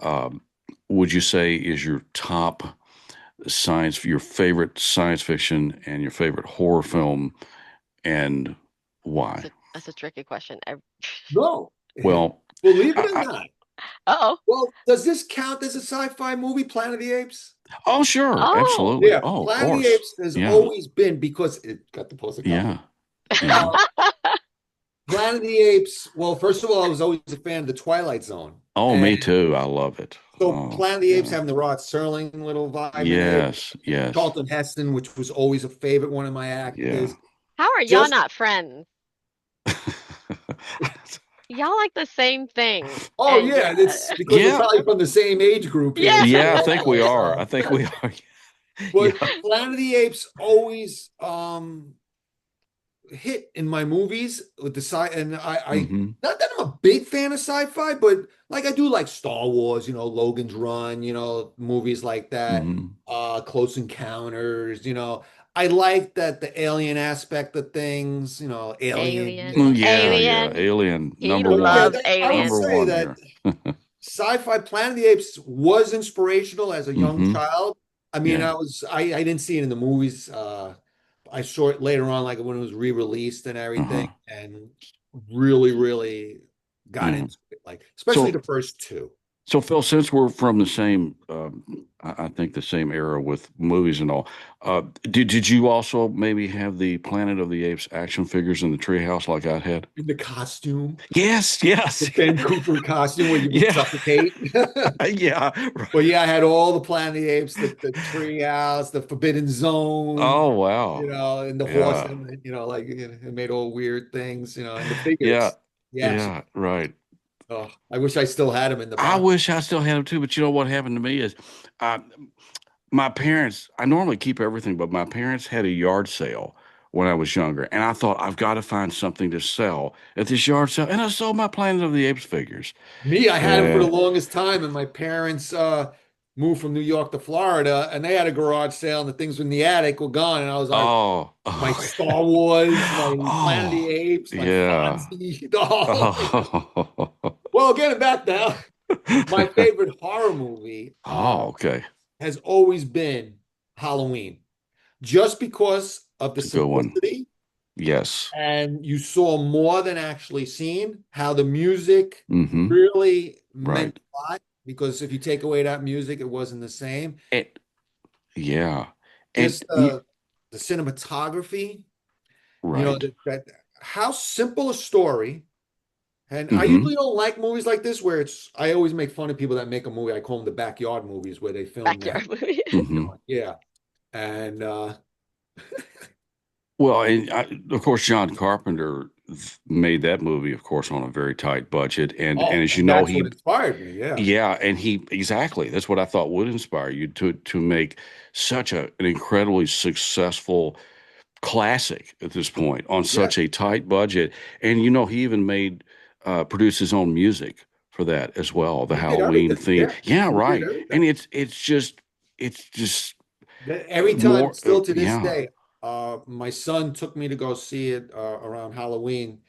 um, would you say is your favorite science fiction and your favorite horror film, and why? That's a tricky question. No, Well, believe it or I, not. Oh, Well, does this count as a sci-fi movie, Planet of the Apes? oh, sure, oh. absolutely. Yeah, Oh, of Planet of the course. Apes has Yeah, always been because it got the post a couple. yeah, yeah. Planet of the Apes. Well, first of all, I was always a fan of the Twilight Zone, Oh, and me too. I love it. so Oh, Planet of the Apes yeah. having the Rod Serling little vibe in it. Yes, yes, Charlton Heston, which was always a favorite one of my yeah. actors. How are y'all Just not friends? Y'all like the same thing. oh And yeah, yeah. it's because we're Yeah, probably from the same age group here. Yeah. So yeah, I we're think we all are. I think we are. but Yeah. Planet of the Apes always hit in my movies with the sci and I Hmm. not that I'm a big fan of sci-fi, but like I do like Star Wars, Logan's Run, movies like that, Hmm. Close Encounters, I like that the alien aspect of things, Alien, Alien. Yeah, yeah. Alien. Alien He number But yeah, one. loves I would Number Alien. say one that here. sci-fi Planet of the Apes was inspirational as a young Hmm. child. I mean, Yeah. I didn't see it in the movies. I saw it later on, like when it was re-released and everything, Uh-huh. and really, really got Yeah. into it. Like especially So the first two. So, Phil, since we're from the same, I think the same era with movies and all, did you also maybe have the Planet of the Apes action figures in the treehouse like I had? In the costume, Yes, the yes, Ben Cooper costume where you would yeah, suffocate. yeah. Well, yeah, I had all the Planet of the Apes, the tree house, the Forbidden Zone, Oh, wow. and the horse, Yeah, and like it made all weird things, and the yeah, figures. Yeah, yeah. Right. oh, I wish I still had them in the I box. wish I still had them too, but you know what happened to me is, uh, my parents, I normally keep everything, but my parents had a yard sale when I was younger, and I thought I've got to find something to sell at this yard sale, and I sold my Planet of the Apes figures. Me, I had them for the And longest time, and my parents moved from New York to Florida, and they had a garage sale, and the things in the attic were gone, and I was like, oh, my oh, Star Wars, my Planet of the oh, Apes, my yeah. Fonzie. Oh, Oh, well, getting back now, my favorite horror movie oh, okay. has always been Halloween, just because of the It's a good one. simplicity, Yes. and you saw more than actually seen how the music Hmm. really meant Right. a lot. because if you take away that music, it wasn't the same. And yeah. And Just the cinematography, right. that how simple a story. And I Hmm. usually don't like movies like this where I always make fun of people that make a movie. I call them the backyard movies where they film the house. Backyard movie. Hmm. Yeah. And Well, of course, John Carpenter made that movie, of course, on a very tight budget, and as you and know, that's what inspired me. Yeah. yeah, and he exactly that's what I thought would inspire you to make such an incredibly successful classic at this point on Yeah. such a tight budget, and he even produced his own music for that as well, the He did Halloween everything. theme. Yeah. Yeah, He did right, and everything. it's just Every time, more, still to this yeah, day, my son took me to go see it around Halloween.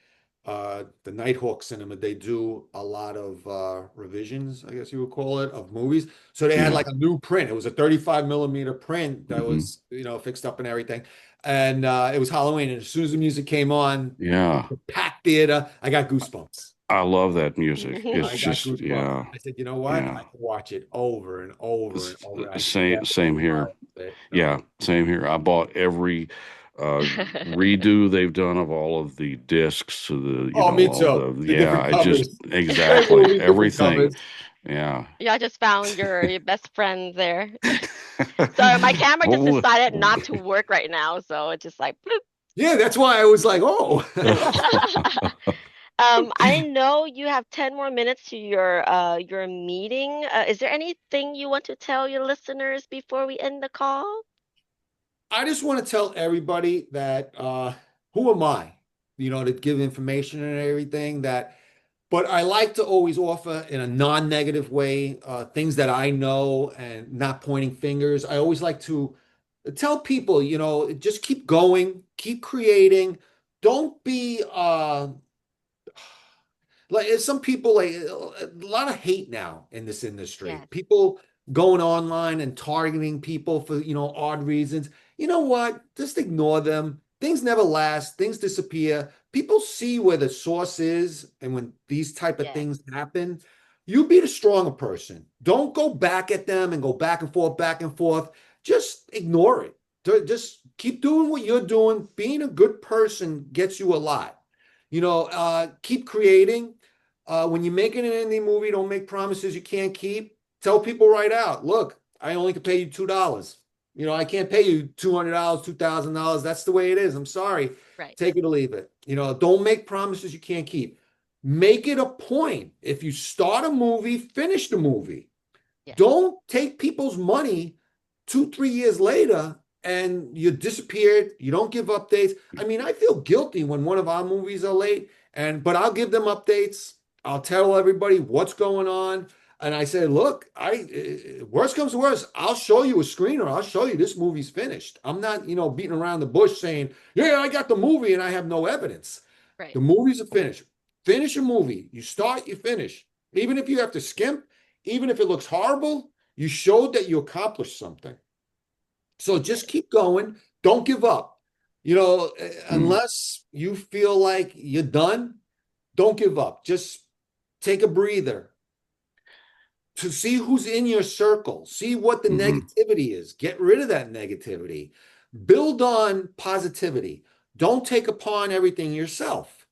The Nighthawk Cinema, they do a lot of revisions, I guess you would call it, of movies. So they had yeah, like a new print. It was a 35 millimeter print that hmm, was, fixed up and everything. And it was Halloween. And as soon as the music came on, yeah. the packed theater, I got goosebumps. I love that music. It's I got just, goosebumps. yeah, I said, you know what? yeah. I can watch it over and over and over. I can Same never tire here. of it. No. Yeah, same here. I bought every redo they've done of all of the discs, Oh, me all too. the, The yeah, different I just covers. Same exactly movie, different everything. covers. Yeah. Yeah, I just found your best friends there. Sorry, my camera just Oh, decided not to work right now, so it's just like Yeah, that's why I was like, oh. bloop. I know you have 10 more minutes to your meeting. Is there anything you want to tell your listeners before we end the call? I just want to tell everybody that who am I, to give information and everything but I like to always offer in a non-negative way things that I know and not pointing fingers. I always like to tell people, just keep going, keep creating. Don't be like some people, like a lot of hate now in this industry. Yes. People going online and targeting people for, odd reasons. You know what? Just ignore them. Things never last. Things disappear. People see where the source is, and when these type of Yes. things happen, you be the stronger person. Don't go back at them and go back and forth, back and forth. Just ignore it. Just keep doing what you're doing. Being a good person gets you a lot. Keep creating. When you're making an indie movie, don't make promises you can't keep. Tell people right out, look, I only can pay you $2. I can't pay you $200, $2,000. That's the way it is. I'm sorry. Right. Take it or leave it. Don't make promises you can't keep. Make it a point. If you start a movie, finish the movie. Yes. Don't take people's money 2, 3 years later and you disappeared. You don't give updates. I mean, I feel guilty when one of our movies are late, but I'll give them updates. I'll tell everybody what's going on. And I say, look, worst comes to worst, I'll show you a screener. I'll show you this movie's finished. I'm not, beating around the bush saying, yeah, I got the movie and I have no evidence. Right. The movies are finished. Finish a movie. You start, you finish. Even if you have to skimp, even if it looks horrible, you showed that you accomplished something. So just keep going. Don't give up. mm, Unless you feel like you're done, don't give up. Just take a breather to see who's in your circle, see what the hmm. negativity is. Get rid of that negativity. Build on positivity. Don't take upon everything yourself.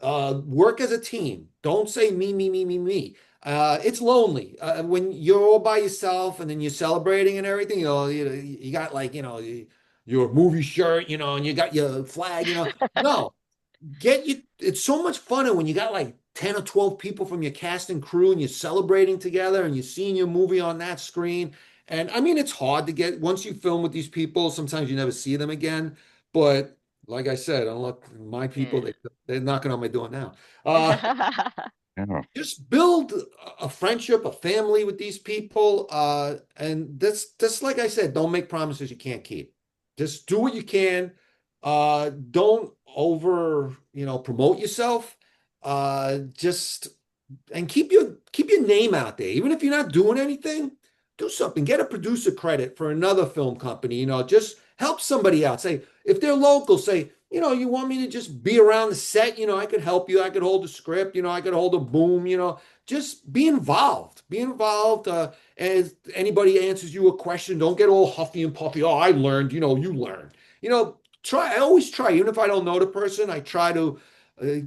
Work as a team. Don't say me, me, me, me, me. It's lonely when you're all by yourself and then you're celebrating and everything. You got like your movie shirt, and you got your flag. No, get you. It's so much funner when you got like 10 or 12 people from your cast and crew and you're celebrating together and you're seeing your movie on that screen. And I mean, it's hard to get once you film with these people. Sometimes you never see them again, but like I said, unlike my people, Yeah. they're knocking on my door now. Uh, Yeah. just build a friendship, a family with these people. And that's just like I said, don't make promises you can't keep. Just do what you can. Don't over, promote yourself. Just and keep your name out there. Even if you're not doing anything, do something. Get a producer credit for another film company. Just help somebody out. Say if they're local, say, you want me to just be around the set. I could help you. I could hold the script. I could hold a boom. just be involved. Be involved. As anybody answers you a question, don't get all huffy and puffy. Oh, I learned, you learn. Try. I always try, even if I don't know the person, I try to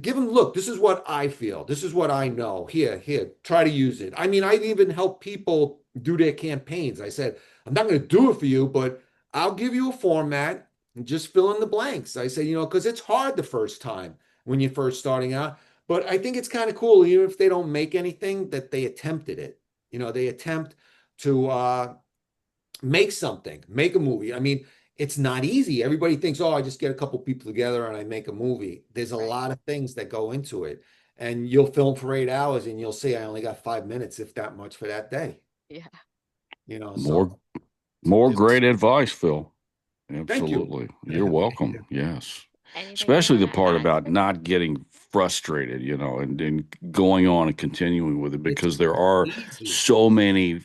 give them, look, this is what I feel. This is what I know. Here, try to use it. I mean, I've even helped people do their campaigns. I said, I'm not going to do it for you, but I'll give you a format and just fill in the blanks. I said, because it's hard the first time when you're first starting out. But I think it's kind of cool, even if they don't make anything, that they attempted it. They attempt to make something, make a movie. I mean, it's not easy. Everybody thinks, oh, I just get a couple people together and I make a movie. There's a lot of things that go into it. And you'll film for 8 hours and you'll see I only got 5 minutes, if that much, for that day. Yeah. More great advice, Phil. Absolutely. You're welcome. Yes. Anything Especially you the wanna part add, about Chris? not getting frustrated, and going on and continuing with it, because there are Easy. so many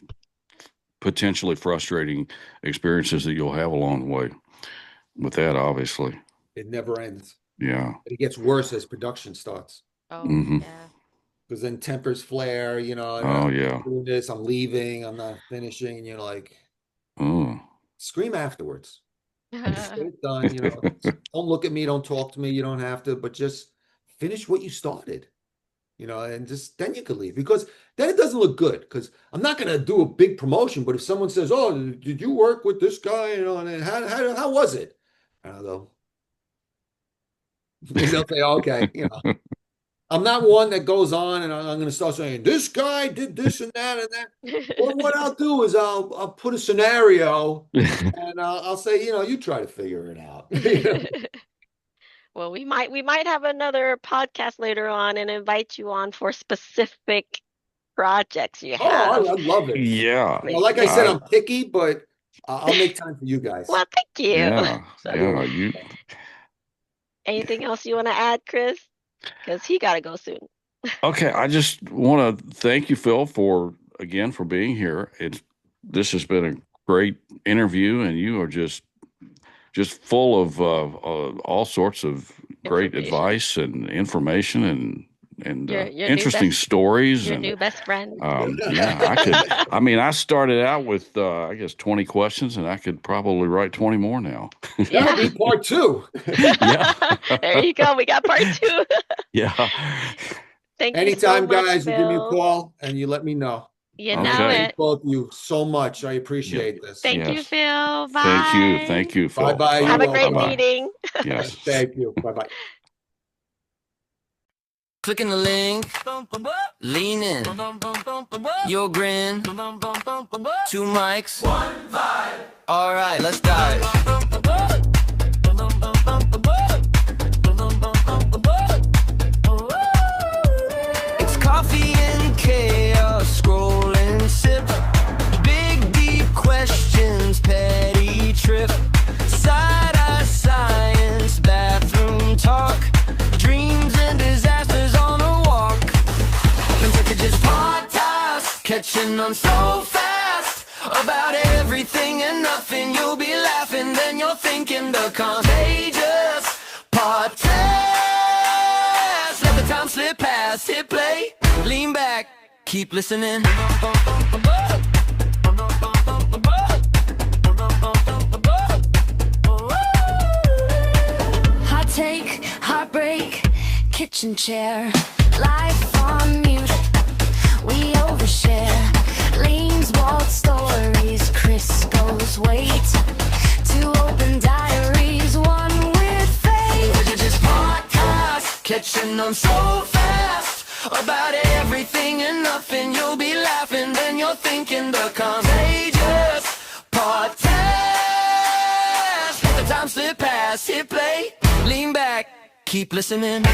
potentially frustrating experiences that you'll have along the way with that, obviously. It never ends. Yeah. It gets worse as production starts. Oh, Mhm. yeah. Because then tempers flare, and Oh, I'm yeah. doing this, I'm leaving, I'm not finishing, and you're like, Oh. scream afterwards. Just get it done, Don't look at me, don't talk to me, you don't have to, but just finish what you started, and just then you could leave, because then it doesn't look good. Because I'm not going to do a big promotion, but if someone says, "Oh, did you work with this guy?" And how was it? And I'll go, and they'll say, "Okay," I'm not one that goes on and I'm going to start saying, "This guy did this and that and that." Well, what I'll do is I'll put a scenario and I'll say, you try to figure it out. Well, we might have another podcast later on and invite you on for specific projects you Oh, I have. love it. Yeah. Like I said, I'm picky, but I'll make time for you guys. Well, thank you. Yeah. Yeah. Anything else you want to add, Chris? Because he got to go soon. Okay. I just want to thank you, Phil, for being here. This has been a great interview, and you are just full of all sorts of great advice and information and Your interesting stories. Your and new best friend. I started out with I guess 20 questions, and I could probably write 20 more now. That'll be part 2. Yeah. There you go. We got part 2. Yeah. Thank Anytime, you so much, guys, you give me a Phil. call and you let me know. You Okay. know Thank it. both of you so much. I appreciate this. Thank you, Yes. Phil. Bye. Thank you, Phil. Bye-bye. Have a great Bye-bye. meeting. Yes. Thank you. Bye-bye. Clicking the link, lean in, your grin, 2 mics, 1 vibe. All right, let's dive. It's coffee and chaos, scroll and sip, big deep questions, petty trip, side-eye science, bathroom talk, dreams and disasters on a walk. Contagious podcast, catching on so fast, about everything and nothing. You'll be laughing, then you're thinking. The Contagious podcast. Let the time slip past, hit play, lean back, keep listening. Hot take, heartbreak, kitchen chair, life on mute. We overshare. Leans, waltz, stories, Crisco's wait. 2 open diaries, 1 with faith. Just podcast, catching on so fast, about everything and nothing. You'll be laughing, then you're thinking. The Contagious podcast. Let the time slip past, hit play, lean back, keep listening.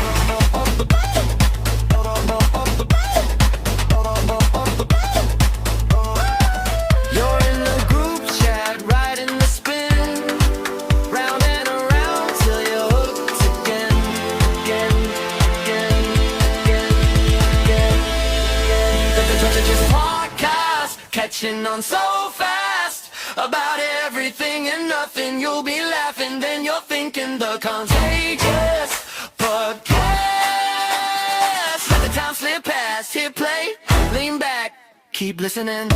You're in the group chat, riding the spin, round and around till you're hooked again, The Contagious podcast, catching on so fast, about everything and nothing. You'll be laughing, then you're thinking. The Contagious podcast. Let the time slip past, hit play, Keep listening.